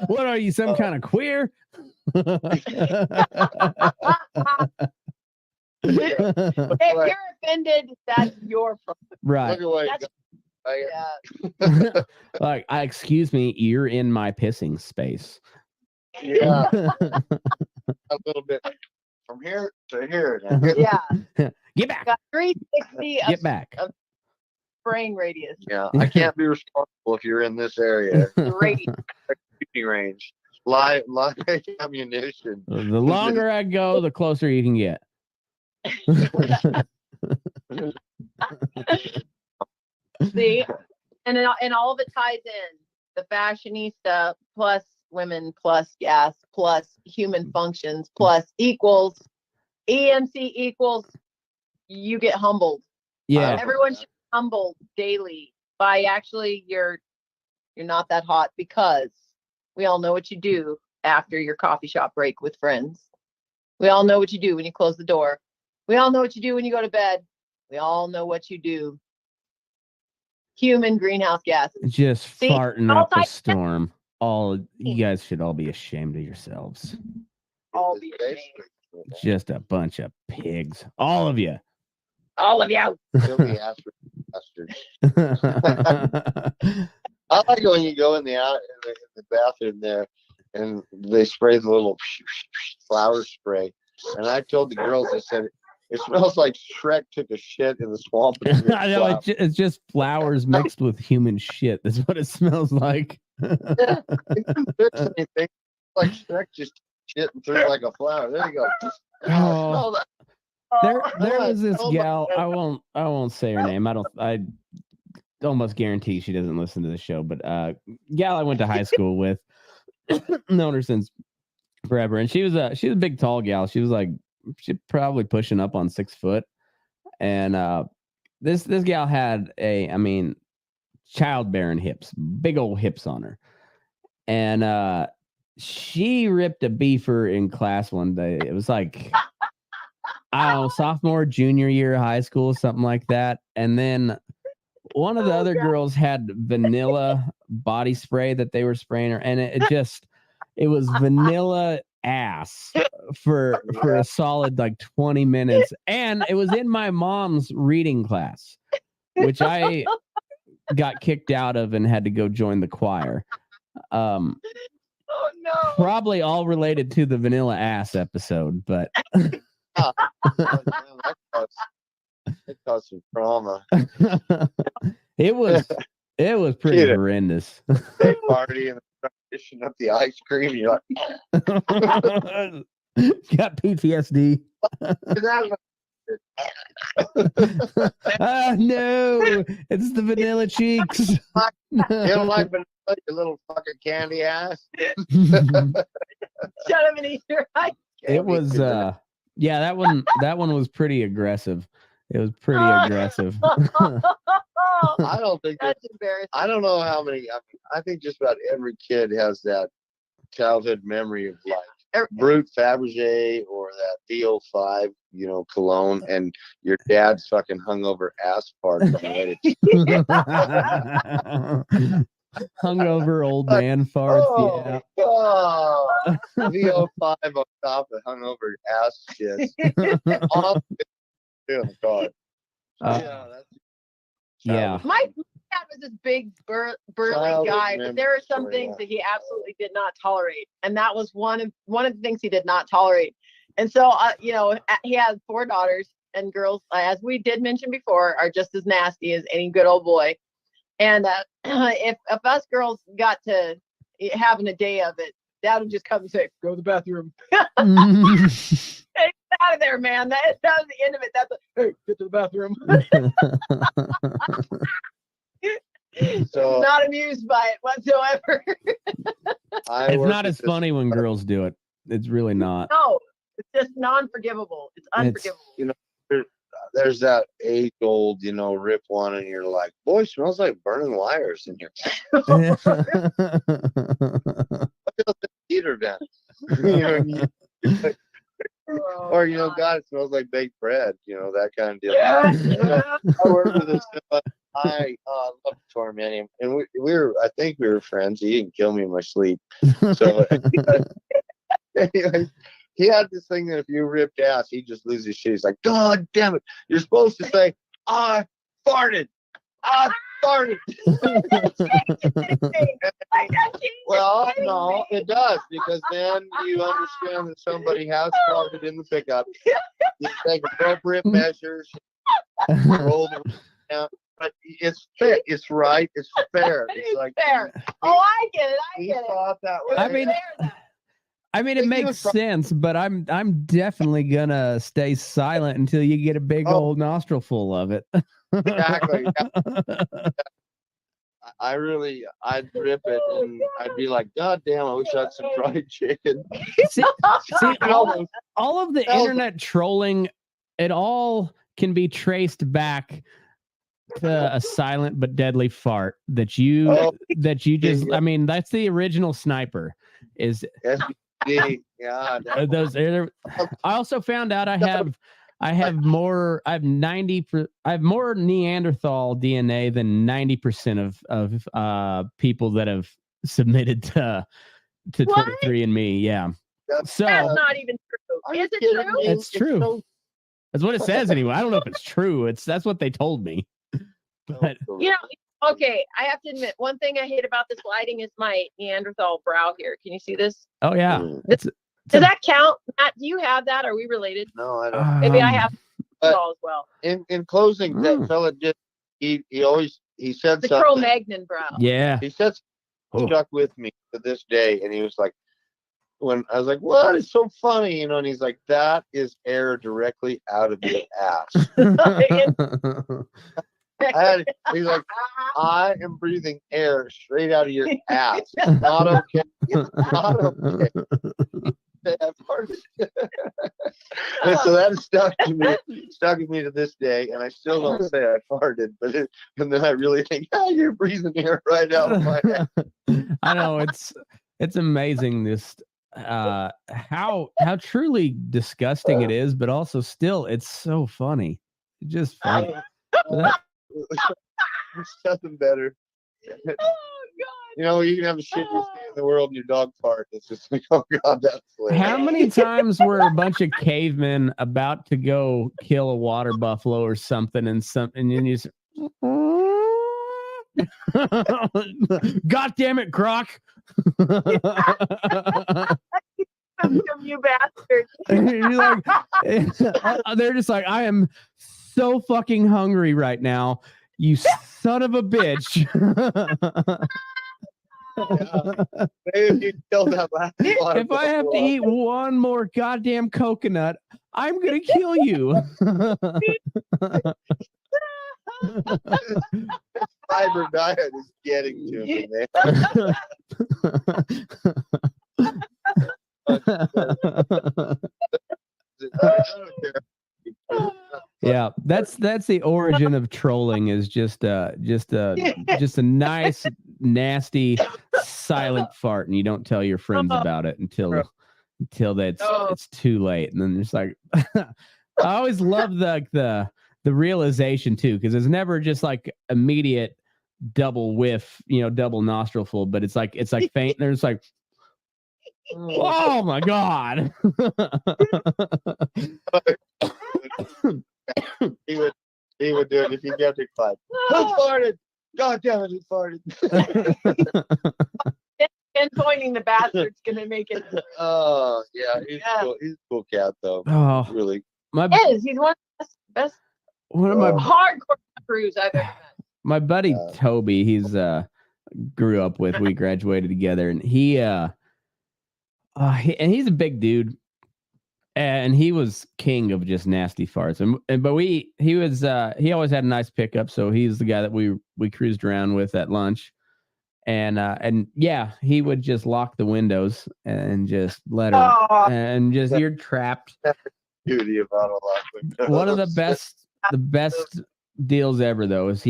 What are you, some kind of queer? If you're offended, that's your problem. Right. Look away. Yeah. Like, excuse me, you're in my pissing space. Yeah. A little bit from here to here. Yeah. Get back. Got 360 Get back. Of spraying radius. Yeah, I can't be responsible if you're in this area. Great. Shooting range. Live ammunition. The longer I go, the closer you can get. See, and all of it ties in. The fashionista plus women plus gas plus human functions plus equals EMC equals you get humbled. Yeah. Everyone should be humbled daily by actually you're not that hot because we all know what you do after your coffee shop break with friends. We all know what you do when you close the door. We all know what you do when you go to bed. We all know what you do. Human greenhouse gases. Just farting up a storm. You guys should all be ashamed of yourselves. All be ashamed. Just a bunch of pigs. All of you. All of you. Filthy bastards. I like when you go in the bathroom there and they spray the little flower spray. And I told the girls, I said, it smells like Shrek took a shit in the swamp. I know, it's just flowers mixed with human shit. That's what it smells like. It doesn't fix anything. Like Shrek just shit and threw it like a flower. There you go. Oh. There was this gal. I won't say her name. I almost guarantee she doesn't listen to the show. But gal I went to high school with, known her since forever, and she was a big tall gal. She was like probably pushing up on 6 foot, and this gal had childbearing hips, big old hips on her, and she ripped a beefer in class one day. It was like, I don't know, sophomore, junior year of high school, something like that. And then one of the other girls had vanilla body spray that they were spraying her, and it was vanilla ass for a solid like 20 minutes, and it was in my mom's reading class, which I got kicked out of and had to go join the choir. Oh no! Probably all related to the vanilla ass episode, but Oh, man, that caused some trauma. it was pretty Dude. horrendous. Big party and dishing up the ice cream. You're like, Got PTSD. No, it's the vanilla cheeks. you don't like vanilla, you little fucking candy ass. Shut him and eat your ice. It was yeah, that one was pretty aggressive. It was pretty aggressive. I don't think That's embarrassing. I don't know how many. I think just about every kid has that childhood memory of like Brute Fabergé or that DO5, cologne, and your dad's fucking hungover ass part. Hungover old man farts. Yeah. Oh, DO5 on top of hungover ass shit. Oh, God. Yeah. My dad was this big burly guy, but there are some things that he absolutely did not tolerate, and that was one of the things he did not tolerate. And so, he has 4 daughters, and girls, as we did mention before, are just as nasty as any good old boy. And if us girls got to having a day of it, Dad would just come and say, "Go to the bathroom." Hey, get out of there, man. That was the end of it. That's hey, get to the bathroom. So not amused by it whatsoever. It's not as funny when girls do it. It's really not. No, it's just non-forgivable. It's unforgivable. There's that age-old, rip one, and you're like, boy, smells like burning wires in here. Heater vent. Or God, it smells like baked bread. That kind of deal. I worked with this guy. I love to torment him, and I think we were friends. He didn't kill me in my sleep. So, anyways, he had this thing that if you ripped ass, he'd just lose his shit. He's like, God damn it! You're supposed to say, I farted. I farted. Well, no, it does, because then you understand that somebody has farted in the pickup. You take appropriate measures, roll the down. But it's fair. It's right. It's fair. It's like fair. Oh, I get it. I get it. Thought that way. I mean, it makes sense, but I'm definitely gonna stay silent until you get a big old nostril full of it. Exactly. I'd rip it and I'd be like, God damn, I wish I had some fried chicken. See all of the internet trolling, it all can be traced back to a silent but deadly fart that you just. I mean, that's the original sniper. Is yeah. Those. I also found out I have more Neanderthal DNA than 90% of people that have submitted to 23andMe. Yeah. So that's not even true. Is it true? It's true. That's what it says anyway. I don't know if it's true. That's what they told me. But okay, I have to admit, one thing I hate about this lighting is my Neanderthal brow here. Can you see this? Oh yeah. Does that count? Matt, do you have that? Are we related? No, I don't. Maybe I have as well. In closing, that fella did. He said the something. Cro-Magnon brow. Yeah. He said stuck with me to this day, and he was like, when I was like, "What is so funny?" And he's like, "That is air directly out of your ass." He's like, I am breathing air straight out of your ass. It's not okay. It's not okay. And so that stuck with me to this day, and I still don't say I farted, and then I really think, you're breathing air right out of my ass. I know it's amazing this how truly disgusting it is, but also still it's so funny. It's just funny. There's nothing better. Oh God. You know, you can have the shittiest day in the world and your dog fart. It's just like, oh God, that's hilarious. How many times were a bunch of cavemen about to go kill a water buffalo or something, and then you just, God damn it, Croc! You bastard. You're like, they're just like, I am so fucking hungry right now, you son of a bitch. Maybe if you kill that last water If I have to buffalo. eat one more goddamn coconut, I'm gonna kill you. Fiber diet is getting to me, man. I don't care. Yeah, that's the origin of trolling, is just a nice, nasty, silent fart, and you don't tell your friends about it until it's too late, and then it's like, I always love the realization too, because it's never just like immediate double whiff, double nostril full, but it's like faint. There's like, oh my God. He would do it if he kept it quiet. Who farted? God damn it, he farted. And pointing the bastard's gonna make it. Oh yeah, he's cool. He's a cool cat though. Oh, Really. He's one of the best one of my hardcore crews I've ever met. my buddy Toby, he's grew up with, we graduated together, and he's a big dude, and he was king of just nasty farts, but he always had a nice pickup, so he's the guy that we cruised around with at lunch, and yeah, he would just lock the windows and just let her, and just, you're trapped. Beauty about a lot. One of the best deals ever though is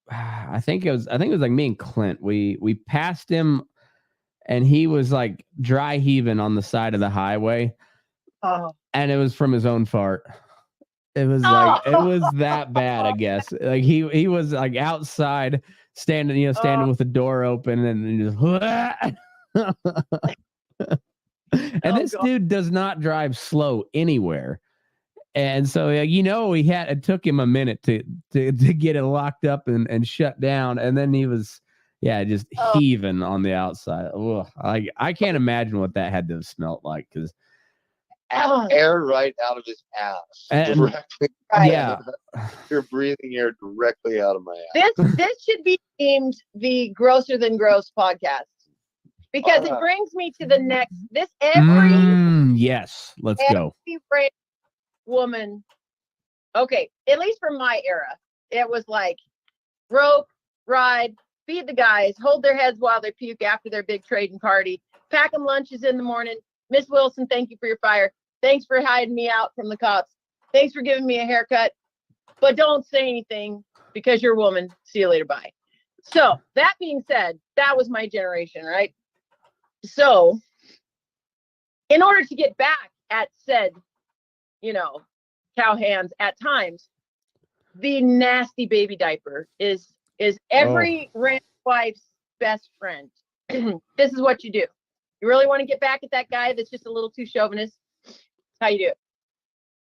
I think it was like me and Clint, we passed him, and he was like dry heaving on the side of the highway. And it was from his own fart. It was like, it was that bad, I guess. Like he was like outside standing with the door open, and just and this dude does not drive slow anywhere. And so it took him a minute to get it locked up and shut down, and then he was just heaving on the outside. Ugh, I can't imagine what that had to have smelled like, because air right out of his ass. Directly. Yeah. You're breathing air directly out of my ass. This should be named the Grosser Than Gross podcast, because it brings me to the next. Yes, let's go. Every woman, okay, at least from my era, it was like rope, ride, feed the guys, hold their heads while they puke after their big trading party, pack them lunches in the morning. Miss Wilson, thank you for your fire. Thanks for hiding me out from the cops. Thanks for giving me a haircut. But don't say anything, because you're a woman. See you later. Bye. So that being said, that was my generation, right? So in order to get back at said, cow hands at times, the nasty baby diaper is every ranch wife's best friend. This is what you do. You really want to get back at that guy that's just a little too chauvinist? How you do it?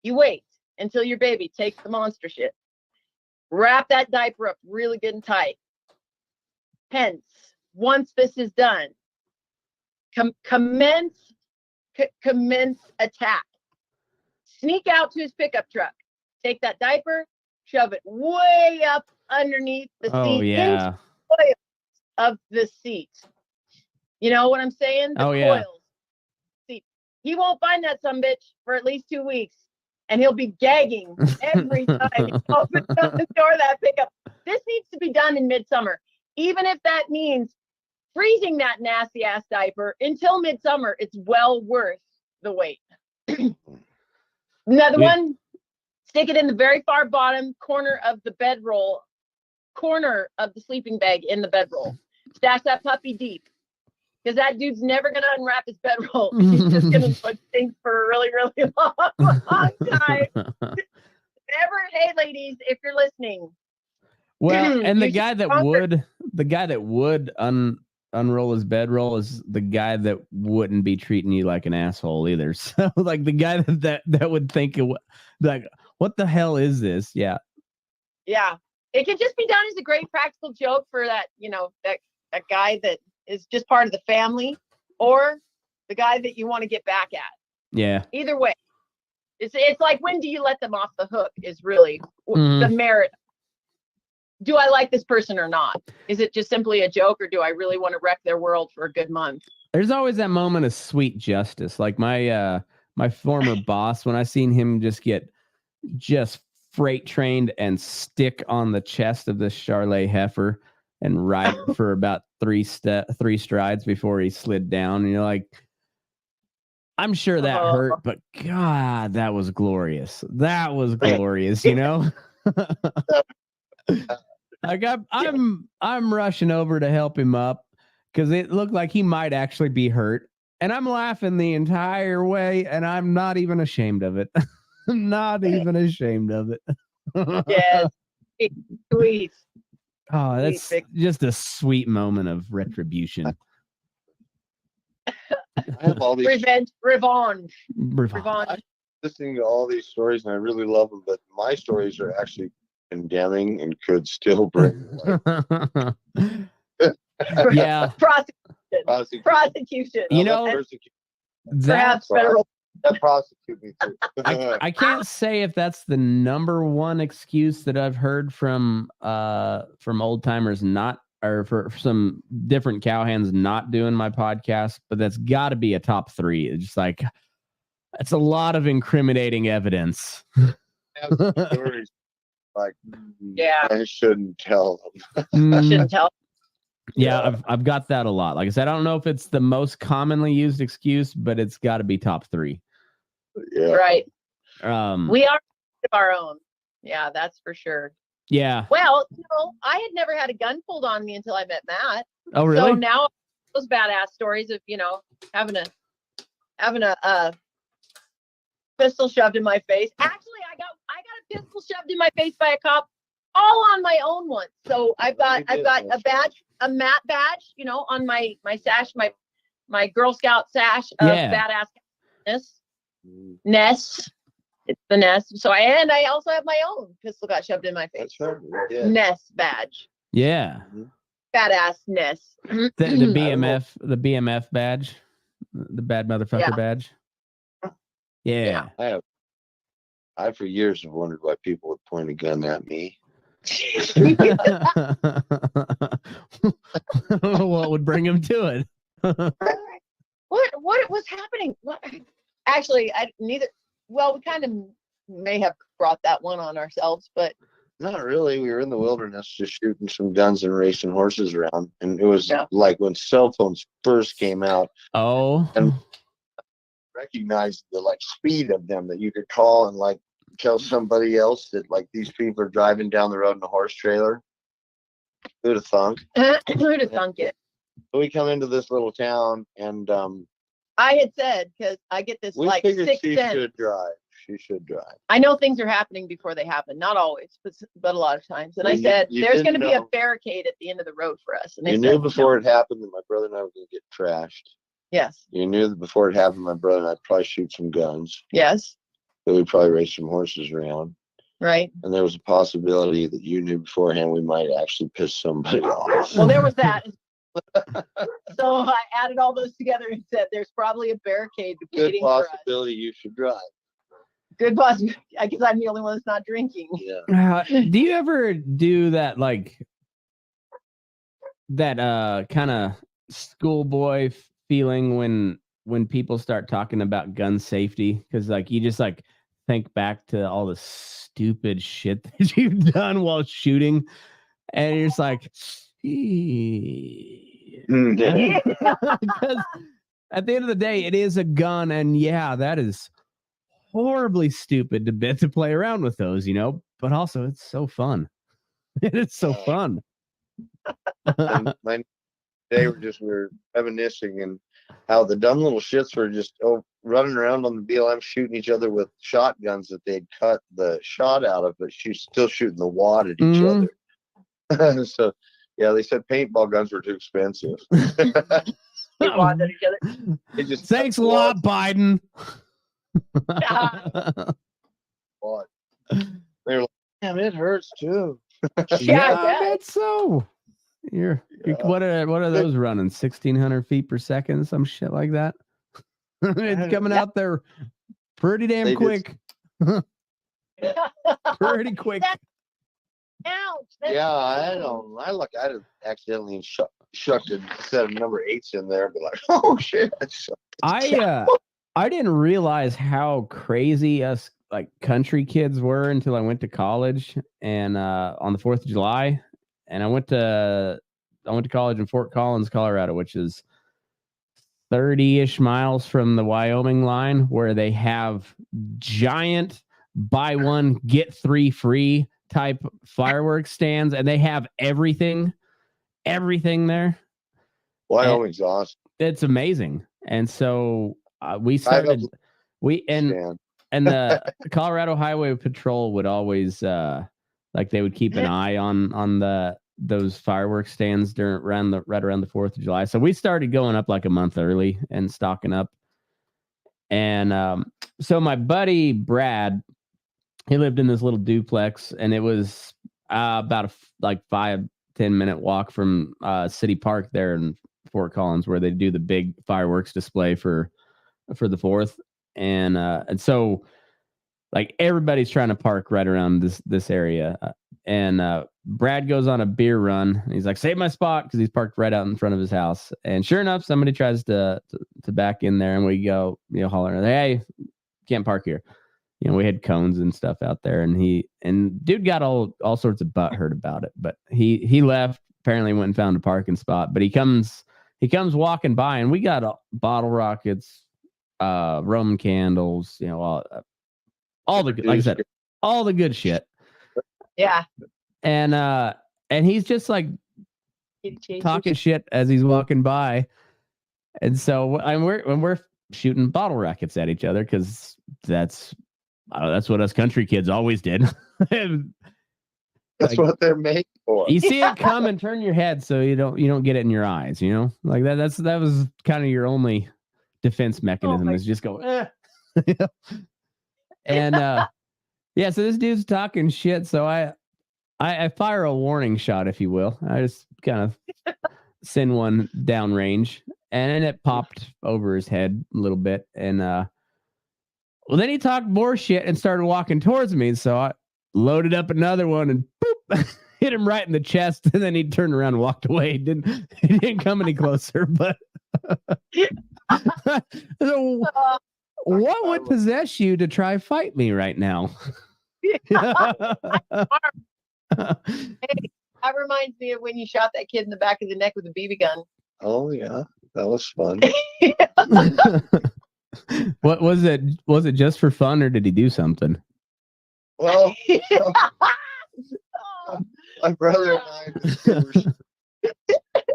You wait until your baby takes the monster shit. Wrap that diaper up really good and tight. Hence, once this is done, commence attack. Sneak out to his pickup truck. Take that diaper, shove it way up underneath the seat. Oh yeah. Of the seat. You know what I'm saying? The coils. See, he won't find that sumbitch for at least 2 weeks, and he'll be gagging every time he opens up the door of that pickup. This needs to be done in midsummer, even if that means freezing that nasty ass diaper until midsummer. It's well worth the wait. Another one, stick it in the very far bottom corner of the bedroll, corner of the sleeping bag in the bedroll. Stash that puppy deep, because that dude's never going to unwrap his bedroll. He's just going to put things for a really, really long time. Hey, ladies, if you're listening, Well, and the You guy that would unroll his bedroll is the guy that wouldn't be treating you like an asshole either. So like the guy that would think like, what the hell is this? Yeah. Yeah. It can just be done as a great practical joke for that, that guy that is just part of the family, or the guy that you want to get back at. Yeah. Either way. It's like, when do you let them off the hook is really the merit. Do I like this person or not? Is it just simply a joke, or do I really want to wreck their world for a good month? There's always that moment of sweet justice. Like my former boss, when I seen him just freight trained and stick on the chest of this Charlet heifer and ride it for about three strides before he slid down. And you're like, I'm sure that hurt, but God, that was glorious. That was glorious, Like I'm rushing over to help him up because it looked like he might actually be hurt. And I'm laughing the entire way, and I'm not even ashamed of it. I'm not even ashamed of it. Yes. Sweet. Oh, that's just a sweet moment of retribution. I have all these Revenge. Revenge. listening to all these stories, and I really love them, but my stories are actually condemning and could still bring Yeah. Prosecution. Perhaps federal. Prosecute me too. I can't say if that's the number one excuse that I've heard from old timers or for some different cowhands not doing my podcast, but that's got to be a top 3. It's just like, it's a lot of incriminating evidence. Stories like, I shouldn't tell them. Shouldn't tell. Yeah, I've got that a lot. Like I said, I don't know if it's the most commonly used excuse, but it's got to be top 3. Yeah. Right. We are our own. Yeah, that's for sure. Yeah. Well, I had never had a gun pulled on me until I met Matt. Oh, really? So now those badass stories of having a pistol shoved in my face. Actually, I got a pistol shoved in my face by a cop, all on my own once. So I've got a badge, a Matt badge, on my sash, my Girl Scout sash of badassness. Ness. It's the Ness. So I also have my own pistol got shoved in my face. That's right. Yeah. Ness badge. Yeah. Badass Ness. The BMF badge, the bad motherfucker badge. Yeah. I for years have wondered why people would point a gun at me. What would bring him to it? What was happening? What? Actually, we kind of may have brought that one on ourselves, but not really. We were in the wilderness just shooting some guns and racing horses around, and it was like when cell phones first came out. Oh, and recognized the speed of them, that you could call and tell somebody else that these people are driving down the road in a horse trailer. Who'd have thunk? Who'd have thunk it? We come into this little town, and I had said, because I get this we figured sixth she sense. She should drive. I know things are happening before they happen. Not always, but a lot of times. And I said, there's going to be a barricade at the end of the road for us. And you knew before it happened that my brother and I were going to get trashed. Yes. You knew that before it happened, my brother and I'd probably shoot some guns. Yes. That we'd probably race some horses around. Right. And there was a possibility that you knew beforehand we might actually piss somebody off. Well, there was that. So I added all those together and said, there's probably a barricade waiting for us. Good possibility you should drive. Good possibility. I guess I'm the only one that's not drinking. Yeah. Do you ever do that, that kind of schoolboy feeling when people start talking about gun safety? Because you just think back to all the stupid shit that you've done while shooting, and you're just like, because at the end of the day, it is a gun, and that is horribly stupid to play around with those, but also it's so fun. It's so fun. We were reminiscing and how the dumb little shits were just running around on the BLM shooting each other with shotguns that they'd cut the shot out of, but she's still shooting the wad at each other. So yeah, they said paintball guns were too expensive. They bought at each other. They just Thanks a lot, Biden. bought. They were like, damn, it hurts too. Yeah, I bet so. What are those running? 1,600 feet per second, some shit like that. It's coming out there pretty damn They quick. Pretty quick. Ouch. Yeah, I don't. I accidentally shucked a set of number 8s in there, but like, oh shit! I didn't realize how crazy us like country kids were until I went to college and on the 4th of July, and I went to college in Fort Collins, Colorado, which is 30-ish miles from the Wyoming line, where they have giant buy one get 3 free type fireworks stands, and they have everything there. Wyoming's awesome. It's amazing. And so we started and the Colorado Highway Patrol would always like they would keep an eye on those fireworks stands right around the 4th of July. So we started going up like a month early and stocking up. And so my buddy Brad, he lived in this little duplex, and it was about a 5-10 minute walk from City Park there in Fort Collins, where they do the big fireworks display for the 4th. And so like everybody's trying to park right around this area. And Brad goes on a beer run. And he's like, save my spot, because he's parked right out in front of his house. And sure enough, somebody tries to back in there, and we go, hollering, hey, can't park here. We had cones and stuff out there, and dude got all sorts of butthurt about it. But he left, apparently went and found a parking spot. But he comes walking by, and we got bottle rockets, Roman candles, all the, like I said, all the good shit. Yeah. And he's just like talking shit as he's walking by. And so we're shooting bottle rockets at each other, because that's what us country kids always did. That's what they're made for. You see it come and turn your head so you don't get it in your eyes, like that. That was kind of your only defense mechanism, is just go, And yeah, so this dude's talking shit. So I fire a warning shot, if you will. I just kind of send one downrange, and then it popped over his head a little bit. And well, then he talked more shit and started walking towards me. So I loaded up another one and boop, hit him right in the chest. And then he turned around and walked away. He didn't come any closer. But so, what would possess you to try fight me right now? Hey, that reminds me of when you shot that kid in the back of the neck with a BB gun. Oh yeah, that was fun. What was it? Was it just for fun, or did he do something? Well, my brother and I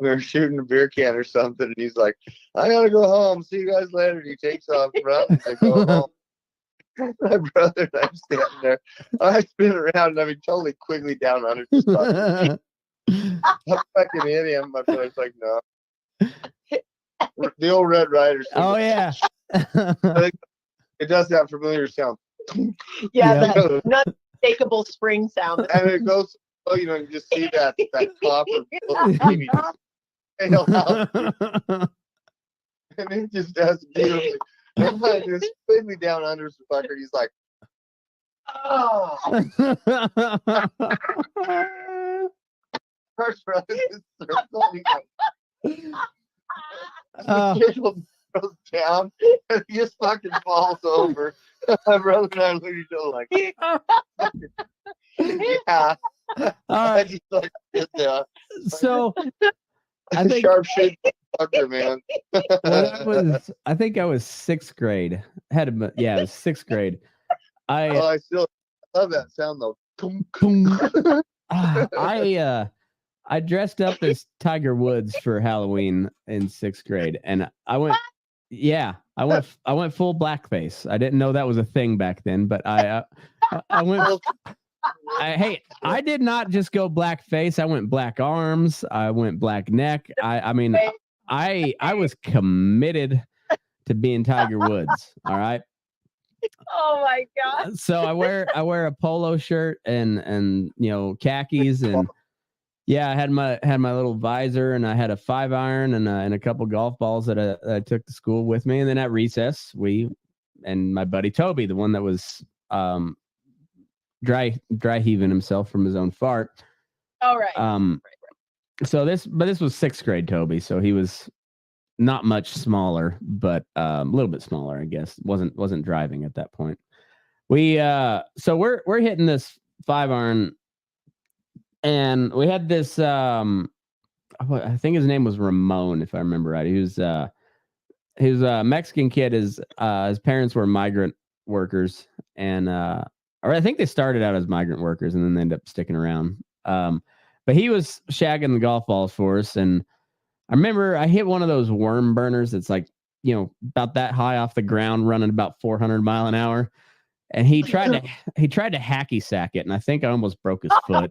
we were shooting a beer can or something, and he's like, I gotta go home, see you guys later. And he takes off, runs, and go home. My brother and I'm standing there. I spin around, and I'm totally quickly down under. I fucking hit him. My brother's like, no. The old Red Rider. Oh yeah. It does that familiar sound. Yeah, that unmistakable spring sound. And it goes, you just see that copper tail out. And it just does beautifully. And I just spin me down under the fucker. He's like, oh. First brother is circling. Goes down, and he just fucking falls over. My brother and I look at each other like, yeah. Right. So I think sharp shaped fucker, man. I think I was 6th grade. It was 6th grade. I still love that sound though. I dressed up as Tiger Woods for Halloween in 6th grade, and I went full blackface. I didn't know that was a thing back then, but I went I did not just go black face. I went black arms. I went black neck. I mean, I was committed to being Tiger Woods. All right. Oh my God. So I wear a polo shirt and khakis, and I had my little visor, and I had a 5-iron and a couple golf balls that I took to school with me. And then at recess, we and my buddy Toby, the one that was dry heaving himself from his own fart. All right. So this was 6th grade Toby, so he was not much smaller, but a little bit smaller, I guess. Wasn't driving at that point. So we're hitting this 5-iron, and we had this I think his name was Ramon, if I remember right. He was a Mexican kid. His parents were migrant workers, and or I think they started out as migrant workers and then they ended up sticking around. But he was shagging the golf balls for us, and I remember I hit one of those worm burners that's like, about that high off the ground, running about 400 mile an hour. And he tried to hacky sack it, and I think I almost broke his foot.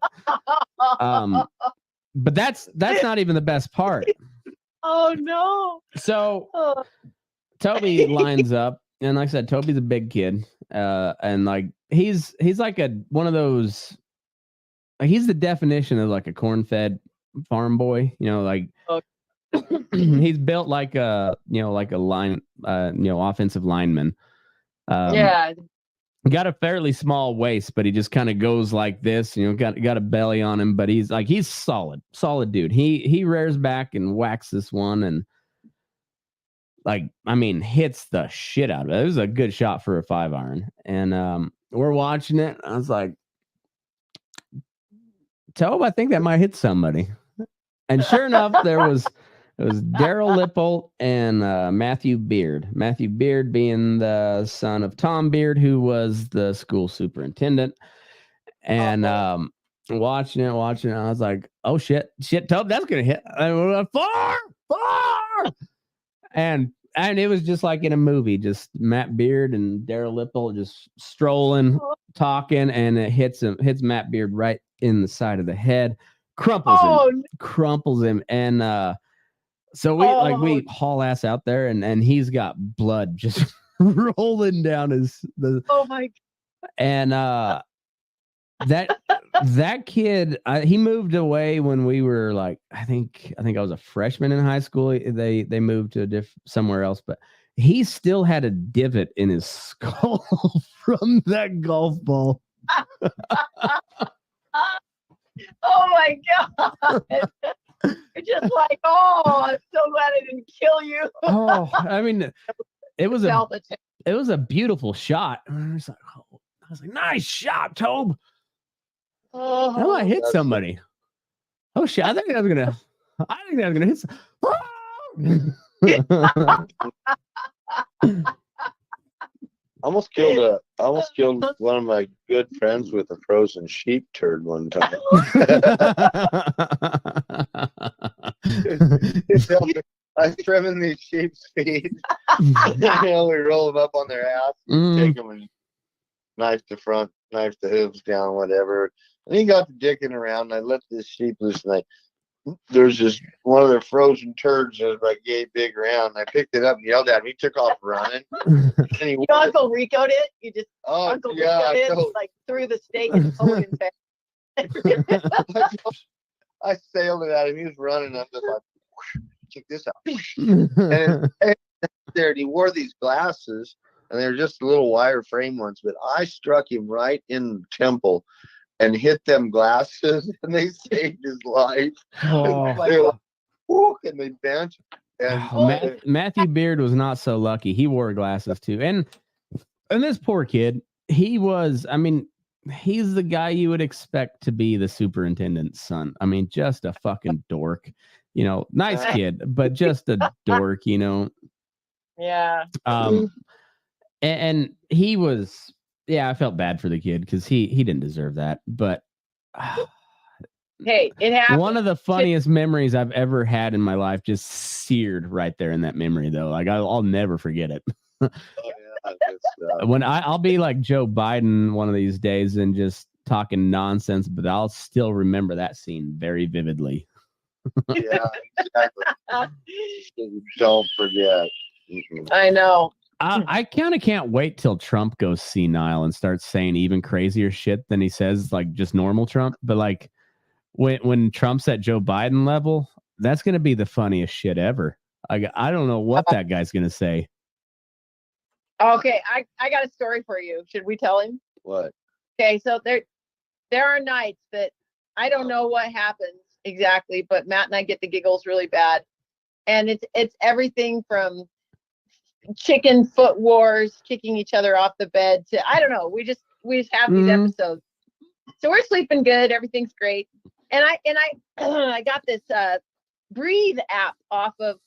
But that's not even the best part. Oh no. So Toby lines up, and like I said, Toby's a big kid. And like he's like one of those, like he's the definition of like a corn-fed farm boy, like he's built like a line, offensive lineman. Got a fairly small waist, but he just kind of goes like this, got a belly on him, but he's solid dude. He rears back and whacks this one, and hits the shit out of it. It was a good shot for a 5-iron. And we're watching it. I was like, Tobe, I think that might hit somebody. And sure enough, it was Daryl Lipple and Matthew Beard. Matthew Beard being the son of Tom Beard, who was the school superintendent. And watching it, I was like, oh shit, Tobe, that's gonna hit. Far. And it was just like in a movie, just Matt Beard and Daryl Lipple just strolling, talking, and it hits Matt Beard right in the side of the head, crumples him, and so we haul ass out there, and he's got blood just rolling down oh my God. And that kid, he moved away when we were like, I think I was a freshman in high school. They moved to somewhere else, but he still had a divot in his skull from that golf ball. Oh my God. You're just like, I'm so glad I didn't kill you. I mean, it was a beautiful shot. I was like, nice shot, Tobe. How I hit somebody? Oh shit! I think I was gonna hit. Almost killed one of my good friends with a frozen sheep turd one time. I'm trimming these sheep's feet. We roll them up on their ass, take them and knife the front, knife the hooves down, whatever. And he got the dicking around, and I let this sheep loose, and there's just one of their frozen turds that was like yay big around. I picked it up and yelled at him. He took off running. And you Uncle Rico'd it? You just Uncle Rico'd it, like threw the steak in Hogan's face. I sailed it at him. He was running. I'm just like, check this out. And there, he wore these glasses, and they were just little wire frame ones, but I struck him right in the temple and hit them glasses, and they saved his life. They were like, and they bent. And Matthew Beard was not so lucky. He wore glasses too. And this poor kid, he's the guy you would expect to be the superintendent's son. I mean, just a fucking dork. Nice kid, but just a dork, Yeah. And he was, I felt bad for the kid because he didn't deserve that. But hey, it happened. One of the funniest memories I've ever had in my life just seared right there in that memory, though. Like I'll never forget it. When I'll be like Joe Biden one of these days and just talking nonsense, but I'll still remember that scene very vividly. Yeah, exactly. Don't forget. I know. I kind of can't wait till Trump goes senile and starts saying even crazier shit than he says, like just normal Trump. But like when Trump's at Joe Biden level, that's going to be the funniest shit ever. I don't know what that guy's going to say. Okay, I got a story for you. Should we tell him? What? Okay, so there are nights that I don't know what happens exactly, but Matt and I get the giggles really bad. And it's everything from chicken foot wars, kicking each other off the bed to I don't know. We just have these episodes. So we're sleeping good, everything's great. And I got this Breathe app off of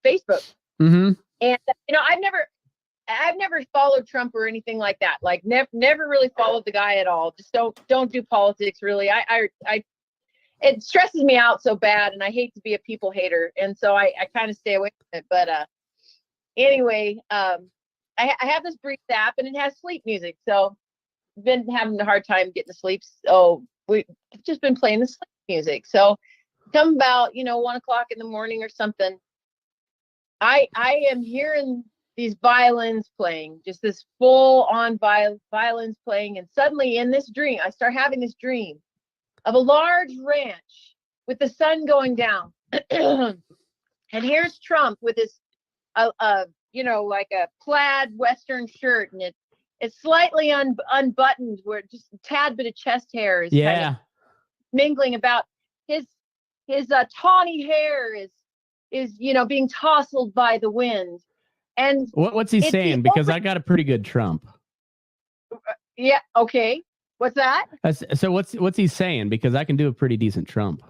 Facebook. Mm-hmm. And I've never followed Trump or anything like that. Like never really followed the guy at all. Just don't do politics really. I it stresses me out so bad, and I hate to be a people hater, and so I kind of stay away from it. But anyway, I have this Breathe app, and it has sleep music. So I've been having a hard time getting to sleep. So we've just been playing the sleep music. So come about 1 o'clock in the morning or something, I am hearing these violins playing, just this full on violins playing. And suddenly in this dream, I start having this dream of a large ranch with the sun going down. And here's Trump with his, like a plaid Western shirt. And it's slightly unbuttoned where just a tad bit of chest hair is kind of mingling about. His tawny hair is being tousled by the wind. And what's he saying? Because I got a pretty good Trump. Yeah. Okay. What's that? So what's he saying? Because I can do a pretty decent Trump.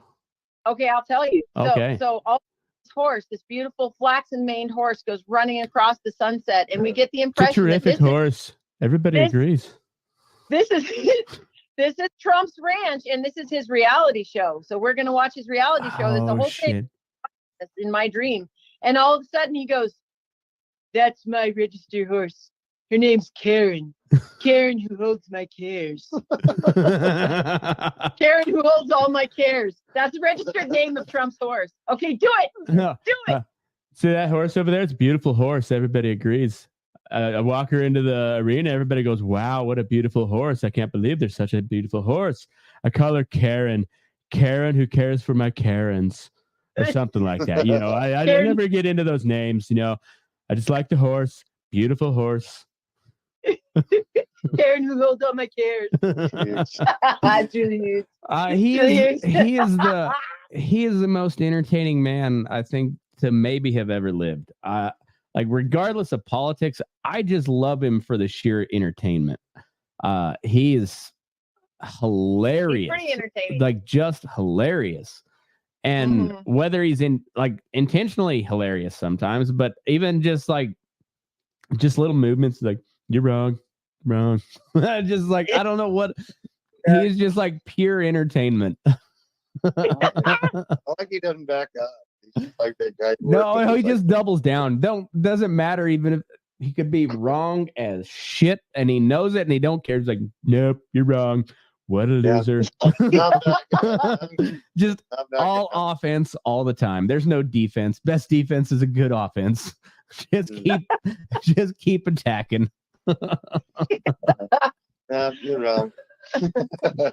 Okay, I'll tell you. Okay. So all this horse, this beautiful flaxen maned horse, goes running across the sunset, and we get the impression it's a terrific horse. Everybody agrees. This is Trump's ranch, and this is his reality show. So we're gonna watch his reality show. That's the whole thing in my dream. And all of a sudden he goes, "That's my registered horse. Her name's Karen. Karen who holds my cares. Karen who holds all my cares." That's the registered name of Trump's horse. Okay, do it. Do it. See that horse over there? It's a beautiful horse. Everybody agrees. I walk her into the arena. Everybody goes, "Wow, what a beautiful horse. I can't believe there's such a beautiful horse." I call her Karen. Karen who cares for my Karens. Or something like that. I never get into those names. I just like the horse. Beautiful horse. Karen who holds all my cares. That's really huge. He is the most entertaining man I think to maybe have ever lived. Like regardless of politics, I just love him for the sheer entertainment. He is hilarious. He's pretty entertaining. Like just hilarious. And whether he's intentionally hilarious sometimes, but even just little movements like you're wrong. Just like I don't know what he's just like pure entertainment. I like he doesn't back up. He's just like that guy. No, he just doubles down. Doesn't matter even if he could be wrong as shit and he knows it and he don't care. He's like, nope, you're wrong. What a loser. Just all offense all the time. There's no defense. Best defense is a good offense. Just keep attacking. You're wrong.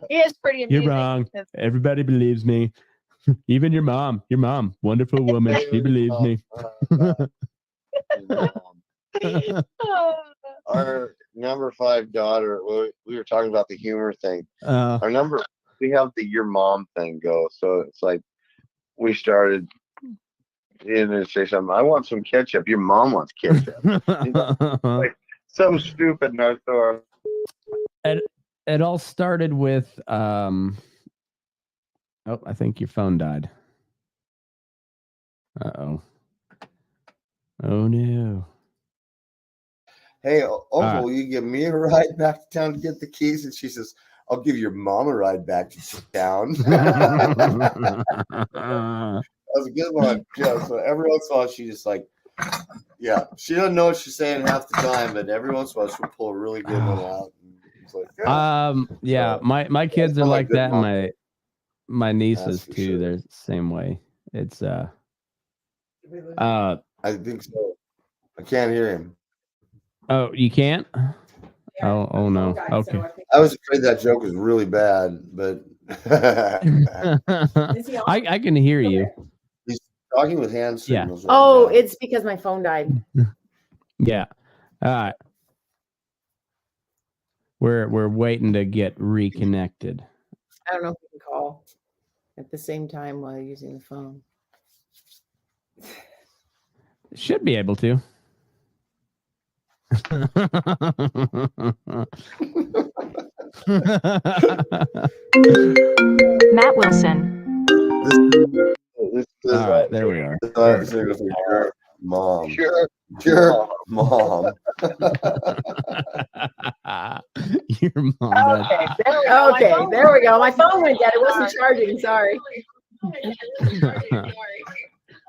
He is pretty amazing. You're wrong. Everybody believes me. Even your mom. Your mom. Wonderful woman. She believes me. Our number 5 daughter, we were talking about the humor thing. We have the your mom thing go. So it's like we started and say something. I want some ketchup. Your mom wants ketchup. Like something stupid in our store. It all started with I think your phone died. Uh-oh. Oh no. Hey, Uncle, will you give me a ride back to town to get the keys? And she says, I'll give your mom a ride back to town. That was a good one. Yeah, so every once in a while, she just she doesn't know what she's saying half the time, but every once in a while, she'll pull a really good one out. It's like, yeah, my kids are sound like like good that. mom. And my nieces for too. sure. They're the same way. It's I think so. I can't hear him. oh, you can't? Oh no. Okay. I was afraid that joke was really bad, but I can hear you. he's talking with hand Yeah. signals. Oh, right now. it's because my phone died. Yeah. All right. We're waiting to get reconnected. I don't know if you can call at the same time while using the phone. Should be able to. Matt Wilson. This All right, there we are. Signal for your mom. Sure. Your mom. Your mom does. Okay, there we go. Okay, there we go. My phone went dead. It wasn't charging. Sorry.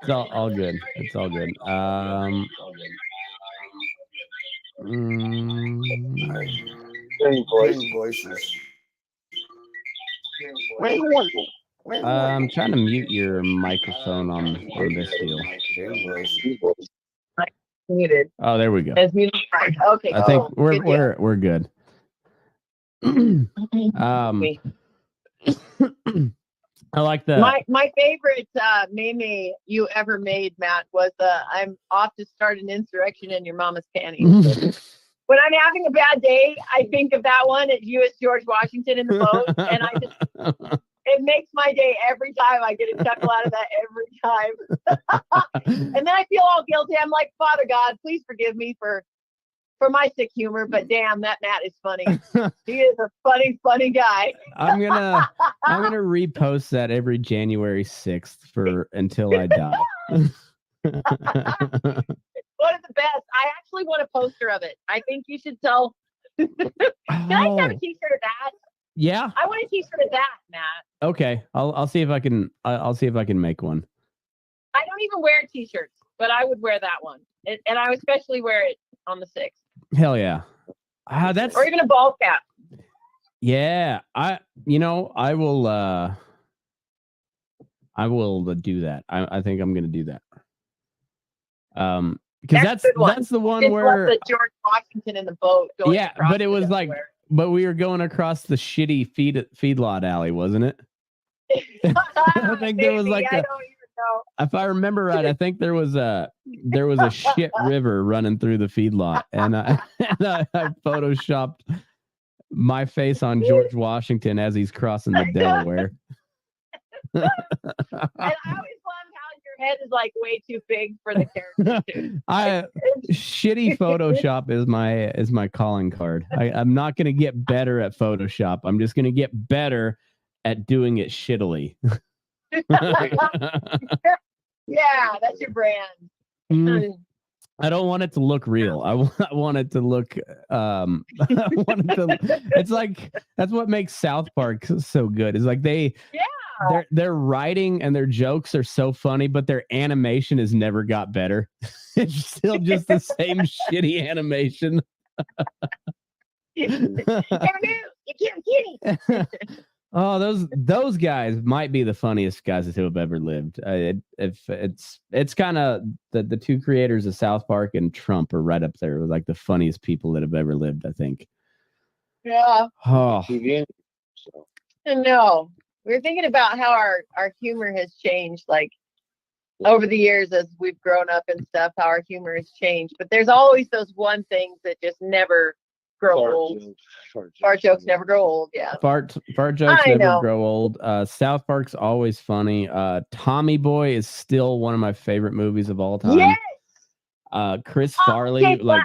It's all good. It's all good. Voices. I'm trying to mute your microphone on this deal. Muted. Oh, there we go. It's muted. Okay. I think cool. Good deal. we're good. I like the My favorite meme you ever made, Matt, was I'm off to start an insurrection in your mama's panties. When I'm having a bad day, I think of that one at U.S. George Washington in the boat, and it makes my day every time. I get a chuckle out of that every time. And then I feel all guilty. I'm like, Father God, please forgive me for my sick humor, but damn, that Matt is funny. He is a funny guy. I'm gonna repost that every January 6th until I die. One of the best. I actually want a poster of it. I think you should sell. Can I have a t-shirt of that? Yeah. I want a t-shirt of that, Matt. Okay. I'll see if I can make one. I don't even wear t-shirts, but I would wear that one. And I would especially wear it on the 6th. Hell yeah. That's or even a ball cap. Yeah. I will do that. I think I'm gonna do that. Because that's the one where the George Washington in the boat going. Yeah, but it was like but we were going across the shitty feedlot alley, wasn't it? I think there was like I don't even know. If I remember right, I think there was a shit river running through the feedlot, and I photoshopped my face on George Washington as he's crossing the Delaware. And I always love how your head is like way too big for the character too. Shitty Photoshop is my calling card. I'm not gonna get better at Photoshop. I'm just gonna get better at doing it shittily. Yeah, that's your brand. I don't want it to look real. I want it to look. It's like that's what makes South Park so good. Is like their writing and their jokes are so funny, but their animation has never got better. It's still just the same shitty animation. Oh, those guys might be the funniest guys who have ever lived. If it's kind of the two creators of South Park and Trump are right up there with like the funniest people that have ever lived, I think. Yeah. Oh. No, we were thinking about how our humor has changed, like over the years as we've grown up and stuff. How our humor has changed, but there's always those one things that just never grow old. Fart jokes never grow old. Yeah. Fart jokes never grow old. South Park's always funny. Tommy Boy is still one of my favorite movies of all time. Yes. Chris Farley, like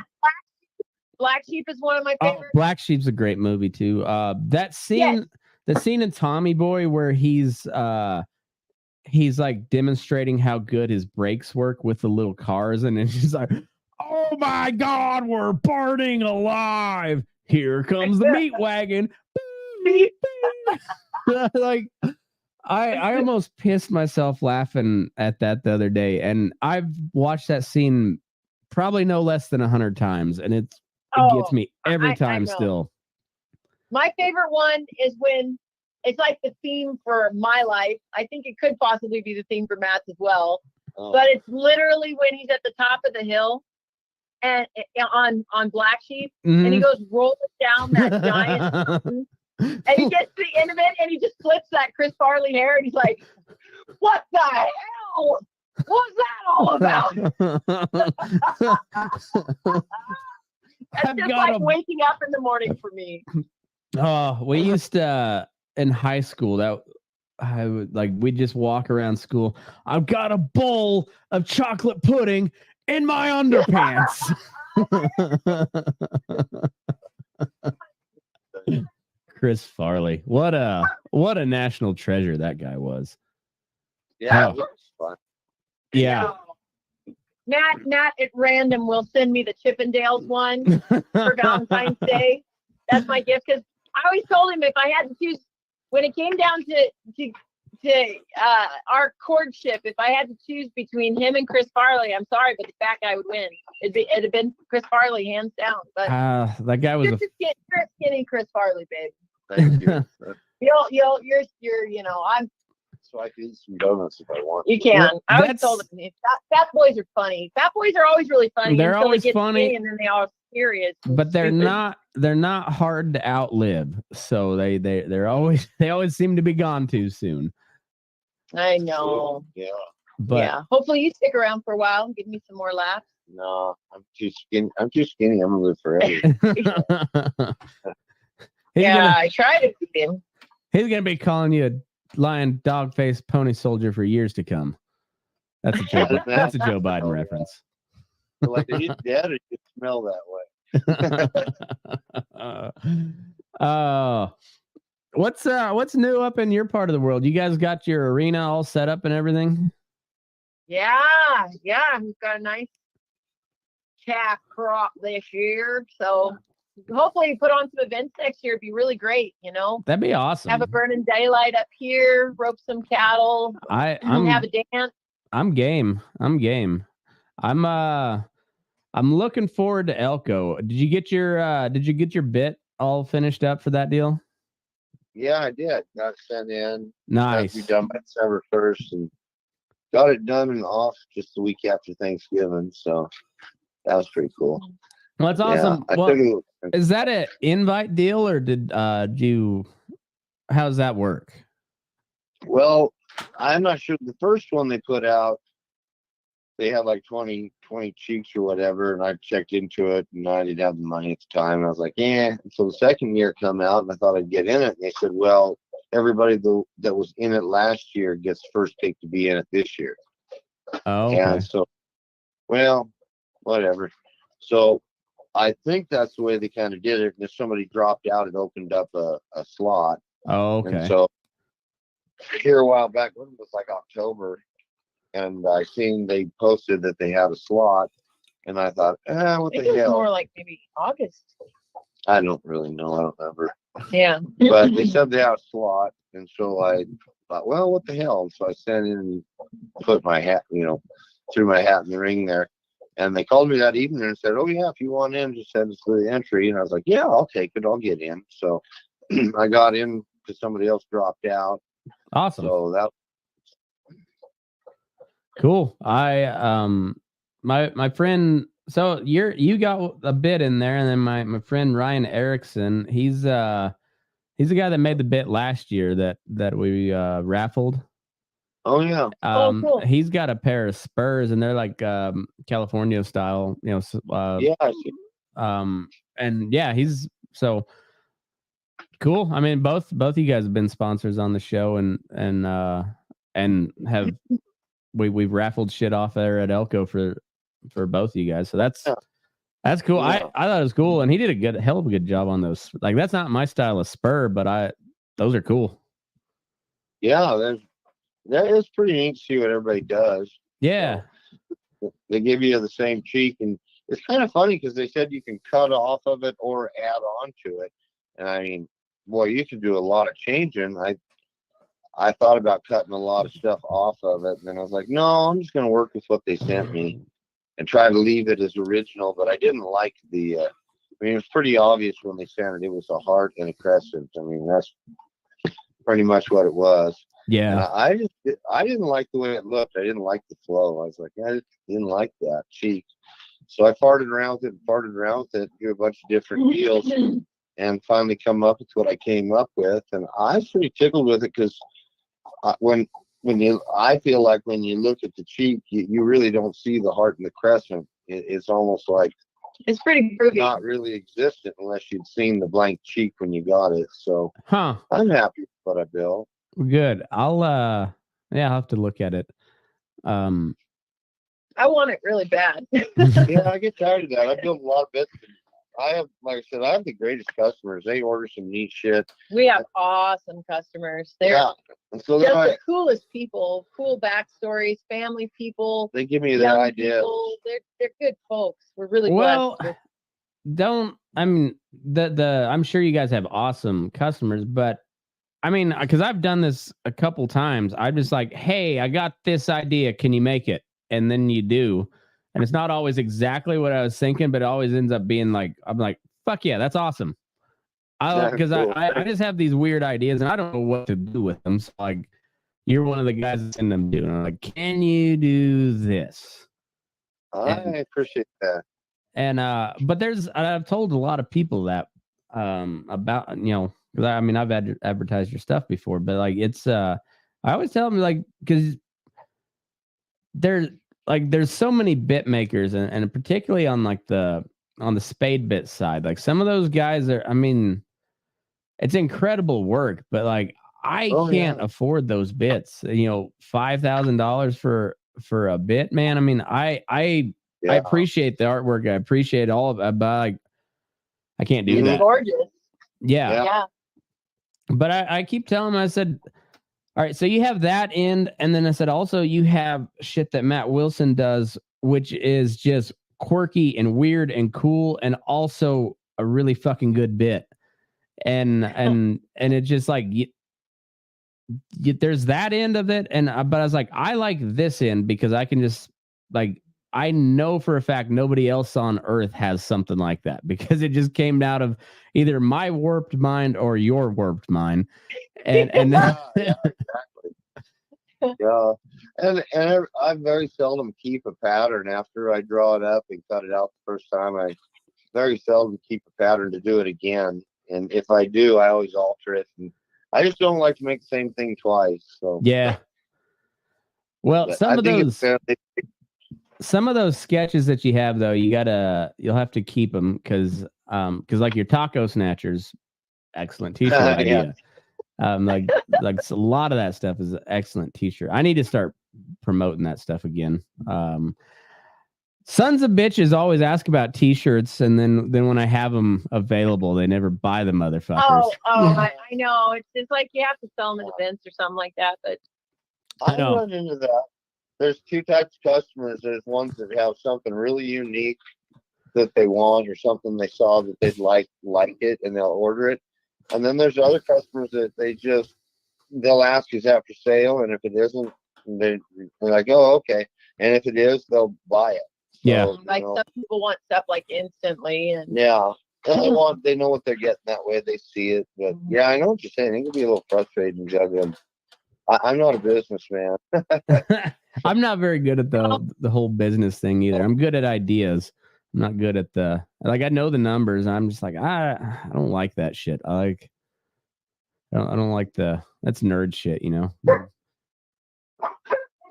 Black Sheep is one of my favorites. Black Sheep's a great movie too. That scene, the scene in Tommy Boy where he's like demonstrating how good his brakes work with the little cars, and it's just like, oh my God, we're burning alive. Here comes the meat wagon. Like, I almost pissed myself laughing at that the other day. And I've watched that scene probably no less than 100 times. And it gets me every time still. My favorite one is when it's like the theme for my life. I think it could possibly be the theme for Matt's as well. Oh. But it's literally when he's at the top of the hill and on Black Sheep, and he goes rolling down that giant mountain, and he gets to the end of it, and he just flips that Chris Farley hair, and he's like, "What the hell? What's that all about?" That's just like waking up in the morning for me. Oh, we used to in high school that I would like we'd just walk around school. I've got a bowl of chocolate pudding in my underpants. Chris Farley. What a national treasure that guy was. Yeah, Oh. it was fun. Yeah. Matt at random will send me the Chippendales one for Valentine's Day. That's my gift, because I always told him if I had to choose, when it came down to our courtship, if I had to choose between him and Chris Farley, I'm sorry, but the fat guy would win. It'd have been Chris Farley hands down. But that guy was you're a skinny Chris Farley, babe. Thank you. I'm. So I can eat some donuts if I want. You can. I always told him fat boys are funny. Fat boys are always really funny. They're always they get funny, skinny, and then they are serious. but they're not hard to outlive. So they always seem to be gone too soon. I know. Yeah. But yeah. Hopefully you stick around for a while and give me some more laughs. No, I'm too skinny. I'm gonna live forever. I try to feed him. He's gonna be calling you a lion, dog face, pony soldier for years to come. That's a Joe Biden reference. Like, are you dead or you smell that way? What's new up in your part of the world? You guys got your arena all set up and everything? Yeah. We've got a nice calf crop this year, so hopefully put on some events next year. It'd be really great, That'd be awesome. Have a Burnin Daylight up here, rope some cattle, have a dance. I'm game. I'm looking forward to Elko. Did you get your bit all finished up for that deal? Yeah, I did. Got it sent in. Nice. Be done by December 1st, and got it done and off just the week after Thanksgiving. So that was pretty cool. Well, that's awesome. Yeah, well, is that an invite deal, or did how's that work? Well, I'm not sure. The first one they put out, they had like 20 cheeks or whatever, and I checked into it, and I didn't have the money at the time. And I was like, yeah. So the second year come out, and I thought I'd get in it. And they said, well, everybody that was in it last year gets first pick to be in it this year. Oh, okay. And so, well, whatever. So I think that's the way they kind of did it. And if somebody dropped out, it opened up a slot. Oh, okay. And so here a while back, when it was like October, and I seen they posted that they had a slot, and I thought, what the hell? It was more like maybe August. I don't really know. I don't remember. Yeah. But they said they had a slot, and so I thought, well, what the hell? And so I sent in and put my hat, threw my hat in the ring there. And they called me that evening and said, oh, yeah, if you want in, just send us the entry. And I was like, yeah, I'll take it. I'll get in. So I got in because somebody else dropped out. Awesome. So that cool. I my friend, so you got a bit in there, and then my friend Ryan Erickson, he's the guy that made the bit last year that we raffled. Oh yeah. Cool. He's got a pair of Spurs, and they're like California style, yeah. And yeah, he's so cool. I mean, both of you guys have been sponsors on the show, and have we've raffled shit off there at Elko for both of you guys. So that's cool. Yeah. I thought it was cool, and he did a hell of a good job on those. Like, that's not my style of spur, but those are cool. Yeah, that is pretty neat to see what everybody does. Yeah. They give you the same cheek, and it's kind of funny because they said you can cut off of it or add on to it. And I mean, boy, you can do a lot of changing. I thought about cutting a lot of stuff off of it, and then I was like, no, I'm just going to work with what they sent me and try to leave it as original. But I didn't like the I mean, it was pretty obvious when they sent it. It was a heart and a crescent. I mean, that's pretty much what it was. And Yeah. I didn't like the way it looked. I didn't like the flow. I was like, I didn't like that cheek. So I farted around with it, do a bunch of different deals, and finally come up with what I came up with. And I was pretty tickled with it because I feel like when you look at the cheek, you really don't see the heart and the crescent. It's almost like It's pretty groovy. not really existent unless you'd seen the blank cheek when you got it. So Huh. I'm happy with what I built. Good. I'll have to look at it. I want it really bad. Yeah, I get tired of that. I build a lot of bits. I have, like I said, I have the greatest customers. They order some neat shit. We have awesome customers. They're And so just then the coolest people, cool backstories, family people. they give me the young idea. people. They're good folks. We're really Well, blessed. I'm sure you guys have awesome customers, but I mean, because I've done this a couple times, I'm just like, hey, I got this idea. Can you make it? And then you do. And it's not always exactly what I was thinking, but it always ends up being like, I'm like, fuck yeah, that's awesome. Because Cool. I just have these weird ideas and I don't know what to do with them. So like, you're one of the guys that's in them doing. I'm like, can you do this? I appreciate that. And but I've told a lot of people that about, because I mean I've advertised your stuff before, but like it's I always tell them like, because there's so many bit makers and particularly on like the spade bit side, like some of those guys are, I mean, it's incredible work, but like I can't afford those bits. $5,000 for a bit, man. I mean, I appreciate the artwork. I appreciate all of it, but like I can't do that. Gorgeous. Yeah. But I keep telling him, I said, all right, so you have that end, and then I said also you have shit that Matt Wilson does, which is just quirky and weird and cool, and also a really fucking good bit. And it's just like there's that end of it, but I was like, I like this end because I can just like, I know for a fact nobody else on Earth has something like that because it just came out of either my warped mind or your warped mind. And exactly. Yeah. And I very seldom keep a pattern after I draw it up and cut it out the first time. I very seldom keep a pattern to do it again. And if I do, I always alter it. And I just don't like to make the same thing twice. So yeah. Well, some of those sketches that you have, though, you'll have to keep them because like your taco snatchers, excellent t-shirt idea. Like a lot of that stuff is an excellent t-shirt. I need to start promoting that stuff again. Sons of bitches always ask about t-shirts, and then when I have them available, they never buy the motherfuckers. I know. It's just like you have to sell them at events or something like that. But I run into that. There's two types of customers. There's ones that have something really unique that they want or something they saw that they'd like it and they'll order it. And then there's other customers that they'll ask, is that for sale? And if it isn't, they're like, oh, okay. And if it is, they'll buy it. So, yeah. Like some people want stuff like instantly. And yeah. They know what they're getting that way. They see it. But yeah, I know what you're saying. It can be a little frustrating juggling. I'm not a businessman. I'm not very good at the whole business thing either. I'm good at ideas. I'm not good at I know the numbers. And I'm just like, I don't like that shit. I don't like that's nerd shit,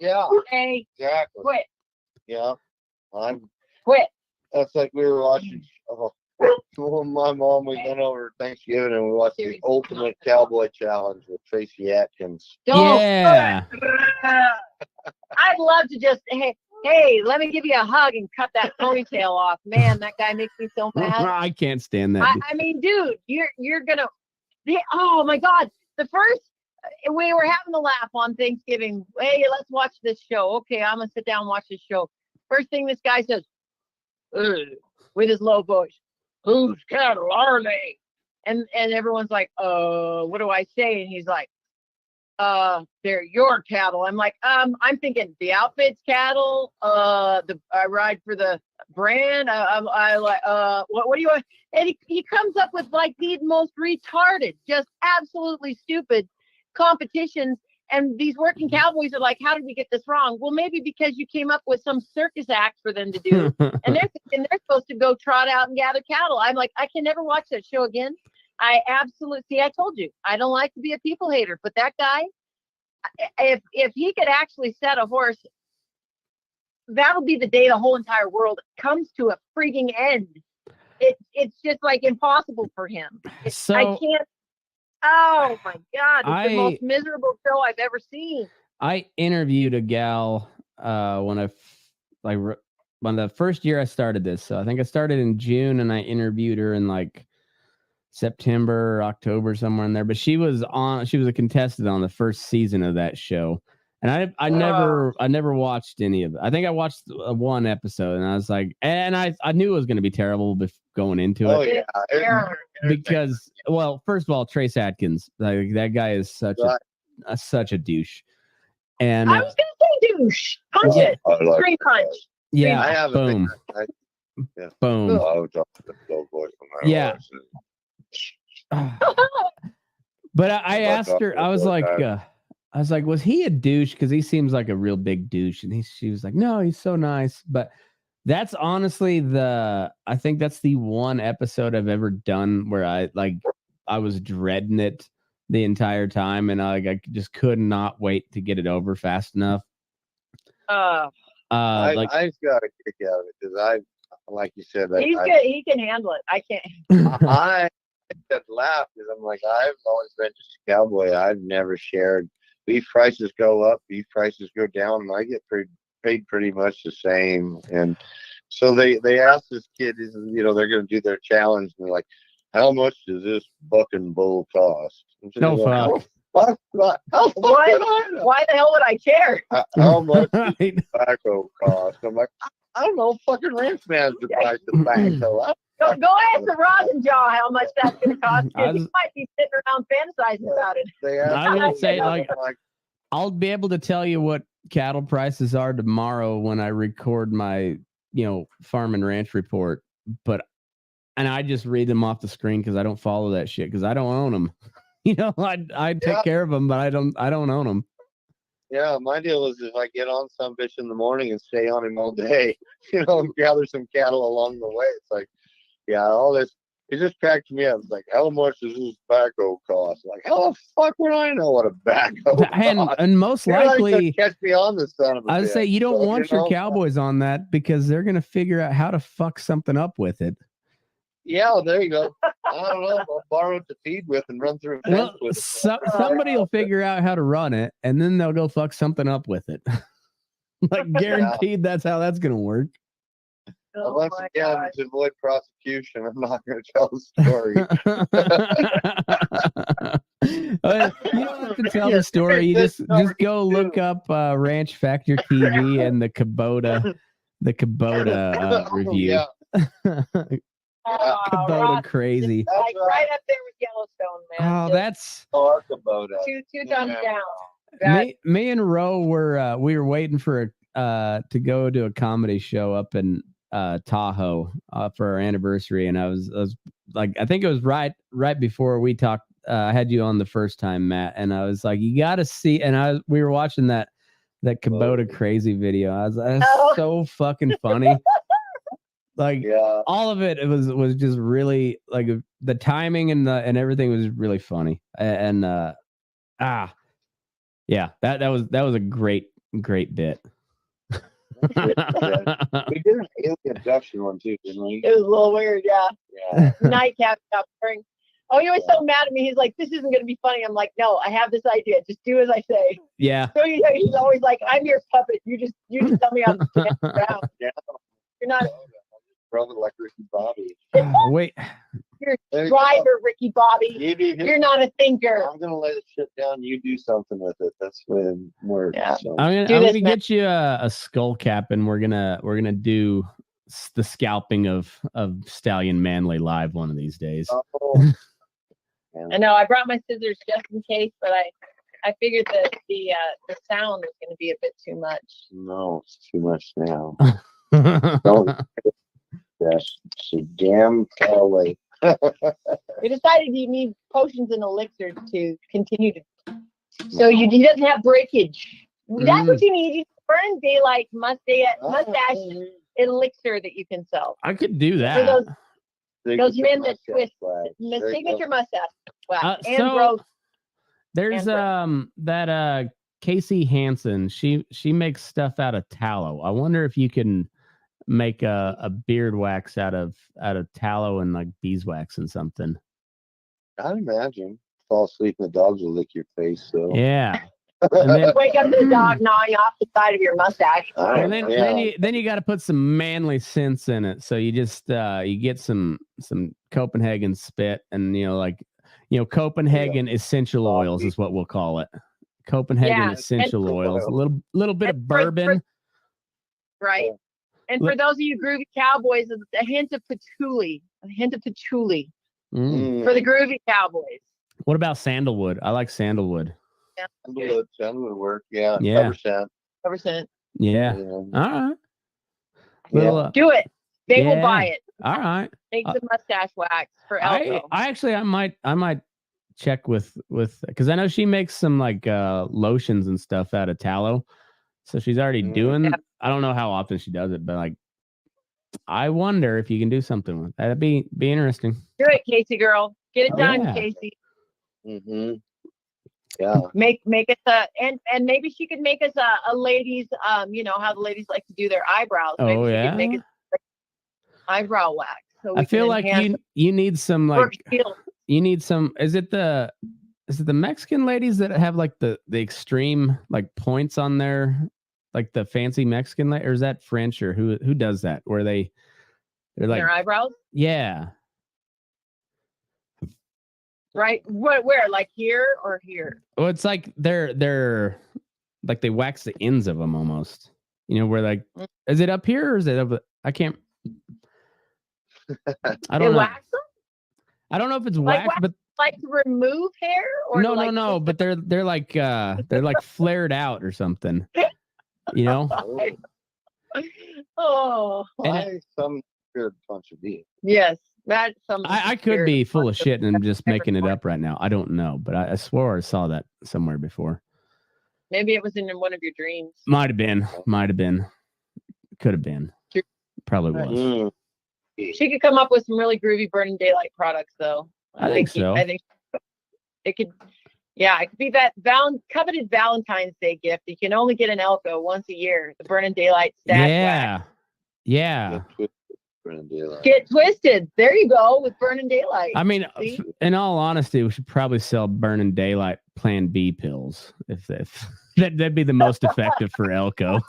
Yeah. Hey, Exactly. quit. Yeah. Quit. That's like we were watching. My mom, we went over Thanksgiving and we watched the Ultimate Cowboy Challenge with Tracy Atkins. Yeah. I'd love to just hey, let me give you a hug and cut that ponytail off. Man, that guy makes me so mad. I can't stand that. I mean, dude, you're gonna. Oh my God! The first we were having a laugh on Thanksgiving. Hey, let's watch this show. Okay, I'm gonna sit down and watch this show. First thing this guy says, with his low voice, "Whose cattle are they?" And everyone's like, what do I say? And he's like, they're your cattle. I'm like, I'm thinking the outfit's cattle. I ride for the brand. I like, what do you want? And he comes up with like the most retarded, just absolutely stupid competitions. And these working cowboys are like, how did we get this wrong? Well, maybe because you came up with some circus act for them to do. and they're supposed to go trot out and gather cattle. I'm like, I can never watch that show again. I told you, I don't like to be a people hater, but that guy, if he could actually set a horse, that'll be the day the whole entire world comes to a freaking end. It's just like impossible for him. I can't. Oh my God! It's the most miserable show I've ever seen. I interviewed a gal when the first year I started this. So I think I started in June, and I interviewed her in like September, October, somewhere in there. But she was a contestant on the first season of that show, and I never watched any of it. I think I watched one episode, and I was like, and I knew it was going to be terrible going into it. Oh yeah. Because, well, first of all, Trace Adkins, like that guy is such a douche. And I was gonna say douche. Punch it. Screen punch. Yeah. I have boom. Boom. Yeah. But I asked her, I was like, was he a douche? Because he seems like a real big douche. And she was like, no, he's so nice. But that's honestly I think that's the one episode I've ever done where I was dreading it the entire time, and I just could not wait to get it over fast enough. I just got a kick out of it because like you said, he's good. He can handle it. I can't. I just laugh because I'm like, I've always been just a cowboy. I've never shared. Beef prices go up, beef prices go down, and I get paid pretty much the same. And so they asked this kid, they're going to do their challenge, and they're like, how much does this bucking bull cost? No fuck. Why the hell would I care? How much does tobacco cost? I'm like, I don't know. Fucking ranch manager buys tobacco. Go ask the Rosin Jaw how much that's going to cost. He might be sitting around fantasizing about it. I would say, I'll be able to tell you what cattle prices are tomorrow when I record my, farm and ranch report. And I just read them off the screen because I don't follow that shit because I don't own them. I take care of them, but I don't own them. Yeah, my deal is if I get on some bitch in the morning and stay on him all day, and gather some cattle along the way. It's like, all this. It just cracked me up. It's like, how much does this tobacco cost? Like, how the fuck would I know what a tobacco costs? And most likely, catch me on the son of a I would bitch. say you don't want your cowboys on that because they're going to figure out how to fuck something up with it. Yeah, there you go. I don't know. I'll borrow it to feed with and run through a fence with it. Somebody will figure out how to run it, and then they'll go fuck something up with it. Guaranteed that's how that's going to work. Once again, to avoid prosecution, I'm not going to tell the story. You don't have to tell the story. You just go look up Ranch Factor TV and the Kubota review. Yeah. Kubota crazy. Like right up there with Yellowstone, man. Oh, that's Kubota. Two thumbs down. Me and Ro we were waiting for to go to a comedy show up in Tahoe for our anniversary, and I was like, I think it was right before we talked. I had you on the first time, Matt, and I was like, you got to see. And we were watching that Kubota crazy video. I was that's so fucking funny. All of it was just really like the timing and everything was really funny. And that was a great bit. We did an alien abduction one too, didn't we? It was a little weird, yeah. Nightcap covering. Oh, he was so mad at me. He's like, "This isn't going to be funny." I'm like, "No, I have this idea. Just do as I say." Yeah. So he's always like, "I'm your puppet. You just tell me how to stand around." Yeah. You're not. Probably like Ricky Bobby. Wait. You're a driver, Ricky Bobby. You're not a thinker. I'm gonna let it shit down. You do something with it. That's when we're. Yeah. So. I'm gonna get you a skull cap, and we're gonna do the scalping of Stallion Manley live one of these days. I know. I brought my scissors just in case, but I figured that the sound was going to be a bit too much. No, it's too much now. Don't. That's so damn far away. We decided you need potions and elixirs to continue to. So he doesn't have breakage. That's what you need. You need Burnin Daylight mustache elixir that you can sell. I could do For that. those men that twist the signature mustache wax and so growth. There's that Casey Hansen. She makes stuff out of tallow. I wonder if you can make a beard wax out of tallow and like beeswax and something. I'd imagine. Fall asleep and the dogs will lick your face. So Yeah. And then, Wake up to the dog gnawing off the side of your mustache. and then you got to put some manly scents in it. So you just you get some Copenhagen spit and Copenhagen essential oils is what we'll call it. Copenhagen essential oils. A little bit of bourbon. Right. And for those of you groovy cowboys, a hint of patchouli. For the groovy cowboys. What about sandalwood? I like sandalwood. Sandalwood work. Yeah. Yeah. Cover scent. Yeah. All right. Little, do it. They will buy it. All right. Make the mustache wax for Elko. I might check with because I know she makes some like lotions and stuff out of tallow. So she's already doing. Yeah. I don't know how often she does it, but like, I wonder if you can do something with that. That'd be interesting. Do it, Casey girl. Get it done, Casey. Mm-hmm. Yeah. Make us and maybe she could make us a ladies how the ladies like to do their eyebrows. Maybe she could make us eyebrow wax. So I feel like you need some like you need some. Is it the Mexican ladies that have like the extreme like points on their like the fancy Mexican or is that French or who does that where they're like their eyebrows? Yeah. Right. Where? Like here or here? Well, it's like they're like they wax the ends of them almost. Where like is it up here or is it up? I can't. I don't know. Wax them? I don't know if it's wax, but like to remove hair or no. But they're like flared out or something. Oh. Some good bunch of beef. Yes. That's some. I could be full of shit and I'm just making it up right now. I don't know, but I swore I saw that somewhere before. Maybe it was in one of your dreams. Might have been. Could have been. Probably was. She could come up with some really groovy Burnin Daylight products, though. I think so. I think it could. Yeah, it could be that coveted Valentine's Day gift. You can only get an Elko once a year. The Burnin Daylight stash. Yeah. Get twisted. There you go with Burnin Daylight. I mean, in all honesty, we should probably sell Burnin Daylight Plan B pills. If that'd be the most effective for Elko.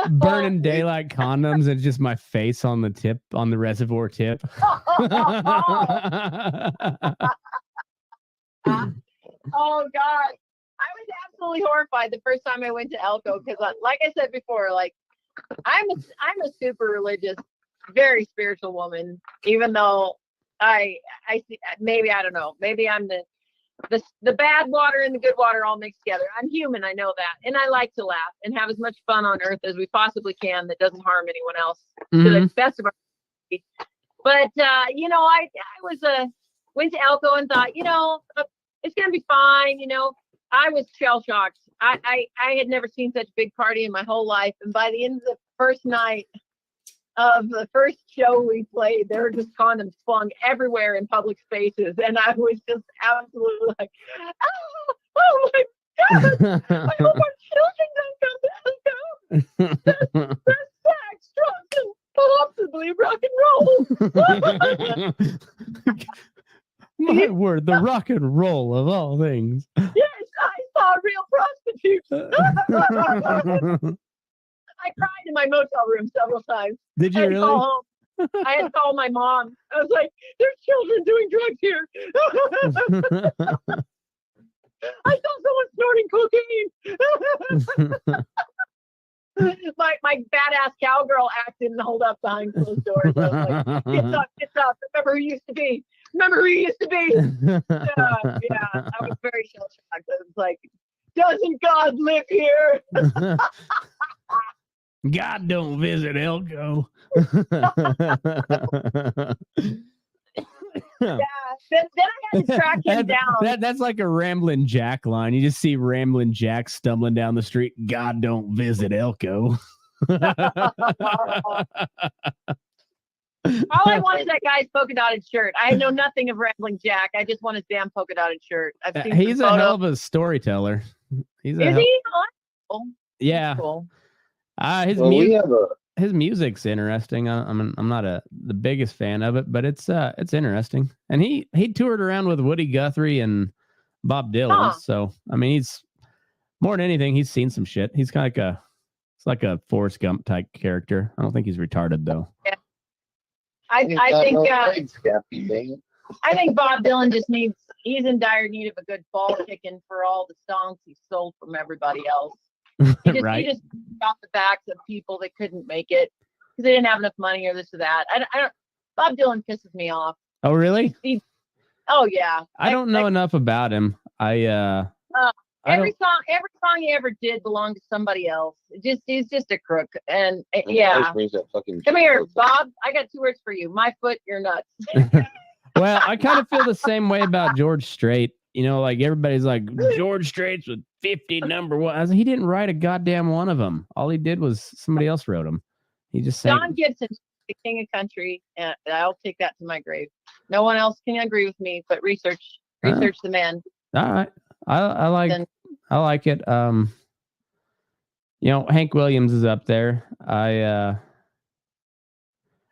Burnin Daylight condoms and just my face on the reservoir tip. Oh God. I was absolutely horrified the first time I went to Elko because, like I said before, like I'm a super religious, very spiritual woman. Even though I maybe I don't know, maybe I'm the bad water and the good water all mixed together. I'm human, I know that, and I like to laugh and have as much fun on earth as we possibly can that doesn't harm anyone else to the best of our ability. But I went to Elko and thought, it's gonna be fine, I was shell shocked. I had never seen such a big party in my whole life. And by the end of the first night of the first show we played, there were just condoms flung everywhere in public spaces. And I was just absolutely like, oh my God, I hope our children don't come to Elko. That's sex, drugs, and possibly rock and roll. My word, the rock and roll of all things. Yes, I saw real prostitutes. I cried in my motel room several times. Did you really? I had to call my mom. I was like, there's children doing drugs here. I saw someone snorting cocaine. my badass cowgirl act didn't hold up behind closed doors. I was like, get up. Remember who used to be. Remember who he used to be? Yeah. I was very shell shocked. I was like, doesn't God live here? God don't visit Elko. Yeah. Then I had to track him down. That's like a Ramblin' Jack line. You just see Ramblin' Jack stumbling down the street. God don't visit Elko. All I want is that guy's polka dotted shirt. I know nothing of Rambling Jack. I just want his damn polka dotted shirt. I've seen He's some a hell photos. of a storyteller. Is he? Oh, yeah. cool. His music's interesting. I'm not the biggest fan of it, but it's interesting. And he toured around with Woody Guthrie and Bob Dylan. So I mean, he's more than anything, he's seen some shit. He's kind of like a Forrest Gump type character. I don't think he's retarded though. Yeah. I think Bob Dylan just he's in dire need of a good ball kicking for all the songs he stole from everybody else. He just got the backs of people that couldn't make it because they didn't have enough money or this or that. I don't. Bob Dylan pisses me off. Oh really? Oh yeah. I don't know enough about him. Every song he ever did belonged to somebody else. He's just a crook. And yeah. Come here, Bob. I got 2 words for you. My foot, you're nuts. Well, I kind of feel the same way about George Strait. You know, like everybody's like, George Strait's with 50 number one. I was like, he didn't write a goddamn one of them. All he did was somebody else wrote them. He just sang. John Gibson, the king of country, and I'll take that to my grave. No one else can agree with me, but research the man. All right. I like it. You know, Hank Williams is up there. I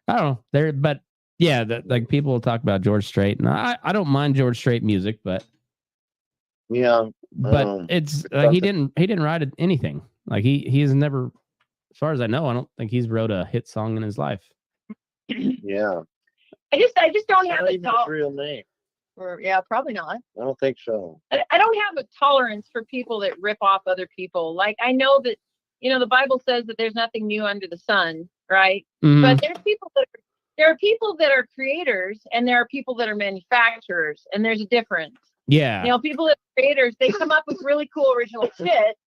don't know there, but yeah, like people will talk about George Strait, and I don't mind George Strait music, but it's like he didn't write anything. Like he has never, as far as I know, I don't think he's wrote a hit song in his life. Yeah. I just don't have his real name. Or yeah, probably not. I don't think so. I don't have a tolerance for people that rip off other people. Like I know that the Bible says that there's nothing new under the sun, right? Mm-hmm. But there are people that are creators, and there are people that are manufacturers, and there's a difference. Yeah. People that are creators, they come up with really cool original shit,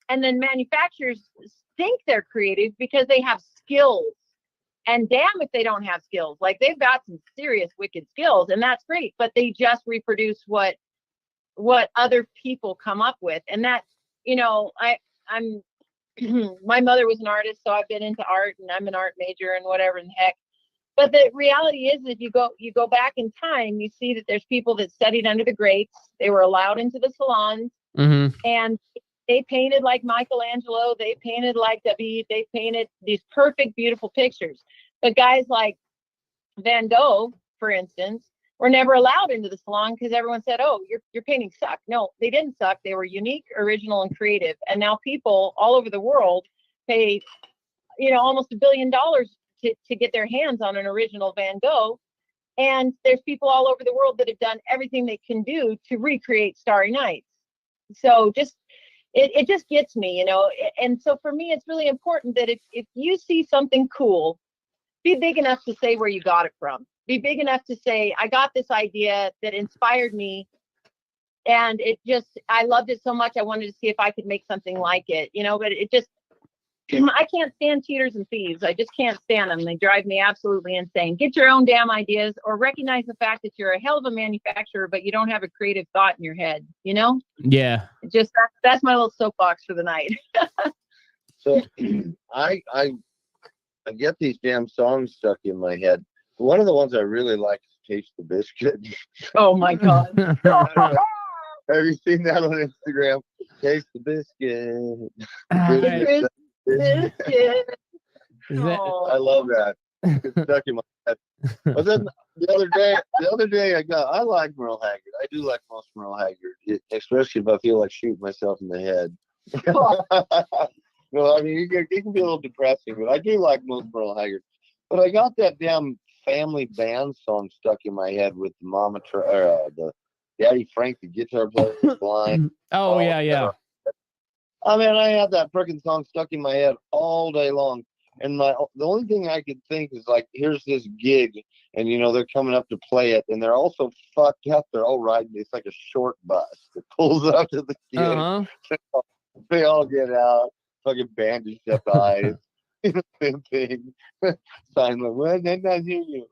and then manufacturers think they're creative because they have skills. And damn if they don't have skills. Like they've got some serious wicked skills, and that's great, but they just reproduce what other people come up with. And that, I'm my mother was an artist, so I've been into art, and I'm an art major and whatever in the heck. But the reality is, if you go back in time, you see that there's people that studied under the greats. They were allowed into the salons, and they painted like Michelangelo. They painted like David. They painted these perfect, beautiful pictures. But guys like Van Gogh, for instance, were never allowed into the salon because everyone said, "Oh, your paintings suck." No, they didn't suck. They were unique, original, and creative. And now people all over the world pay, almost $1 billion to get their hands on an original Van Gogh. And there's people all over the world that have done everything they can do to recreate Starry Nights. So it just gets me, and so for me, it's really important that if you see something cool, be big enough to say where you got it from. Be big enough to say, I got this idea that inspired me, and I loved it so much, I wanted to see if I could make something like it, but it just, I can't stand cheaters and thieves. I just can't stand them. They drive me absolutely insane. Get your own damn ideas, or recognize the fact that you're a hell of a manufacturer, but you don't have a creative thought in your head, Yeah. Just that's my little soapbox for the night. So I get these damn songs stuck in my head. One of the ones I really like is Taste the Biscuit. Oh my God. Have you seen that on Instagram? Taste the biscuit. Biscuit. I love that. It's stuck in my head. But then the other day I like Merle Haggard. I do like most Merle Haggard, especially if I feel like shooting myself in the head. No, I mean, it can be a little depressing, but I do like most Merle Haggard. But I got that damn family band song stuck in my head with the Daddy Frank, the guitar player, was blind. Yeah. I mean, I had that freaking song stuck in my head all day long. And the only thing I could think is like, here's this gig, and they're coming up to play it, and they're all so fucked up. They're all riding. It's like a short bus that pulls up to the gig. Uh-huh. They all get out, fucking bandaged up eyes. Same thing. Sign like, well, they not hear you.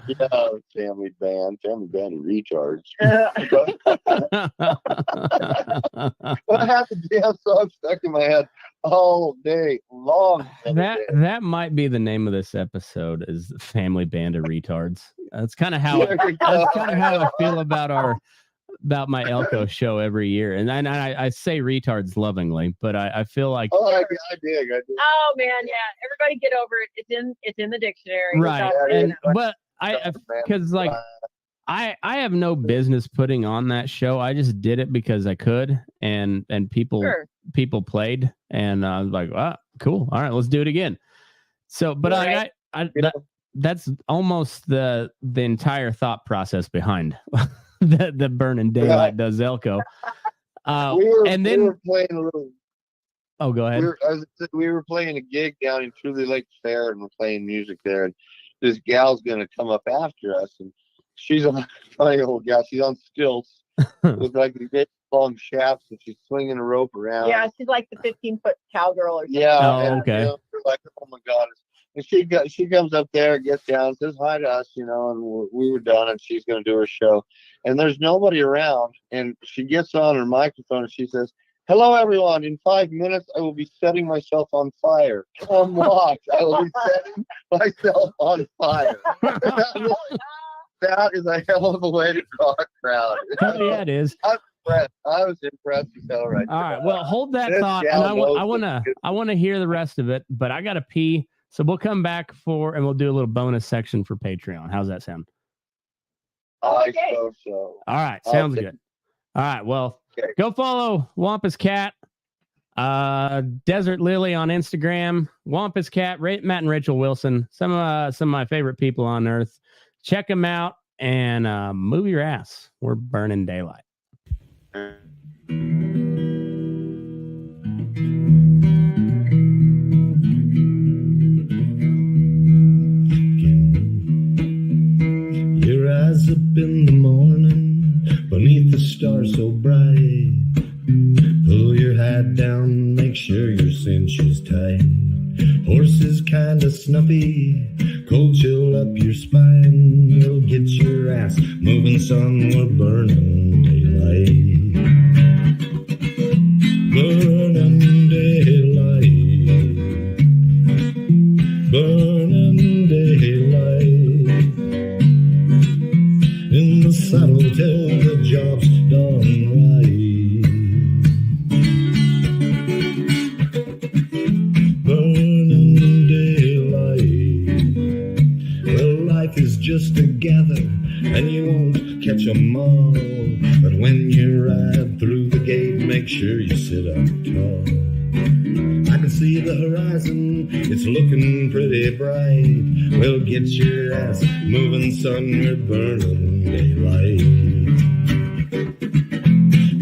Yeah, family band of retards. I have the damn song stuck in my head all day long. That might be the name of this episode, is Family Band of Retards. That's kind of how I feel about my Elko show every year, and I say retards lovingly, but I feel like I dig. Oh man, yeah. Everybody get over it. It's in the dictionary. Right, but because like I have no business putting on that show. I just did it because I could, and people played, and I was like, ah, cool. All right, let's do it again. So, but right. That's almost the entire thought process behind the Burnin Daylight does Elko. We were playing a little. Oh, go ahead. We were playing a gig down in Truly Lake Fair, and we're playing music there, and this gal's gonna come up after us, and she's a funny old gal. She's on stilts with like the big long shafts, and she's swinging a rope around. Yeah, she's like the 15-foot cowgirl or something. Yeah. Okay. We're like, oh my god. And she comes up there, gets down, says hi to us, and we were done, and she's going to do her show. And there's nobody around, and she gets on her microphone, and she says, hello, everyone. In 5 minutes, I will be setting myself on fire. Come watch. I will be setting myself on fire. That is a hell of a way to draw a crowd. Hell yeah, it is. I was impressed as hell right All right, well, hold that thought, and I want to hear the rest of it, but I got to pee. So we'll come back and we'll do a little bonus section for Patreon. How's that sound? I suppose so. All right. Sounds good. All right. Well, go follow Wampus Cat, Desert Lily on Instagram, Wampus Cat, Matt and Rachel Wilson, some of my favorite people on earth. Check them out and move your ass. We're Burnin Daylight. Your eyes up in the morning, beneath the stars so bright. Pull your hat down, make sure your cinch is tight. Horses kinda snuffy, cold chill up your spine. We'll get your ass moving, son, we're burning daylight. Burning daylight. Burning daylight. In the saddle till the job's done right. Burning daylight. Well, life is just a gather, and you won't catch 'em all. But when you ride through the gate, make sure you sit up tall. I can see the horizon, it's looking pretty bright. Well, get your ass moving, son, we're burning daylight.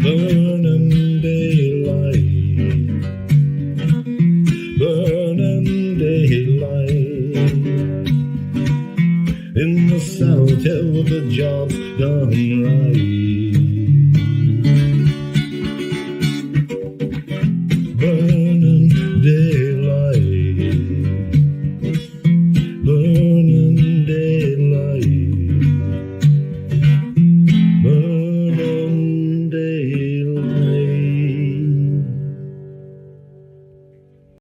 Burning daylight. Burning daylight. In the saddle till the job's done right.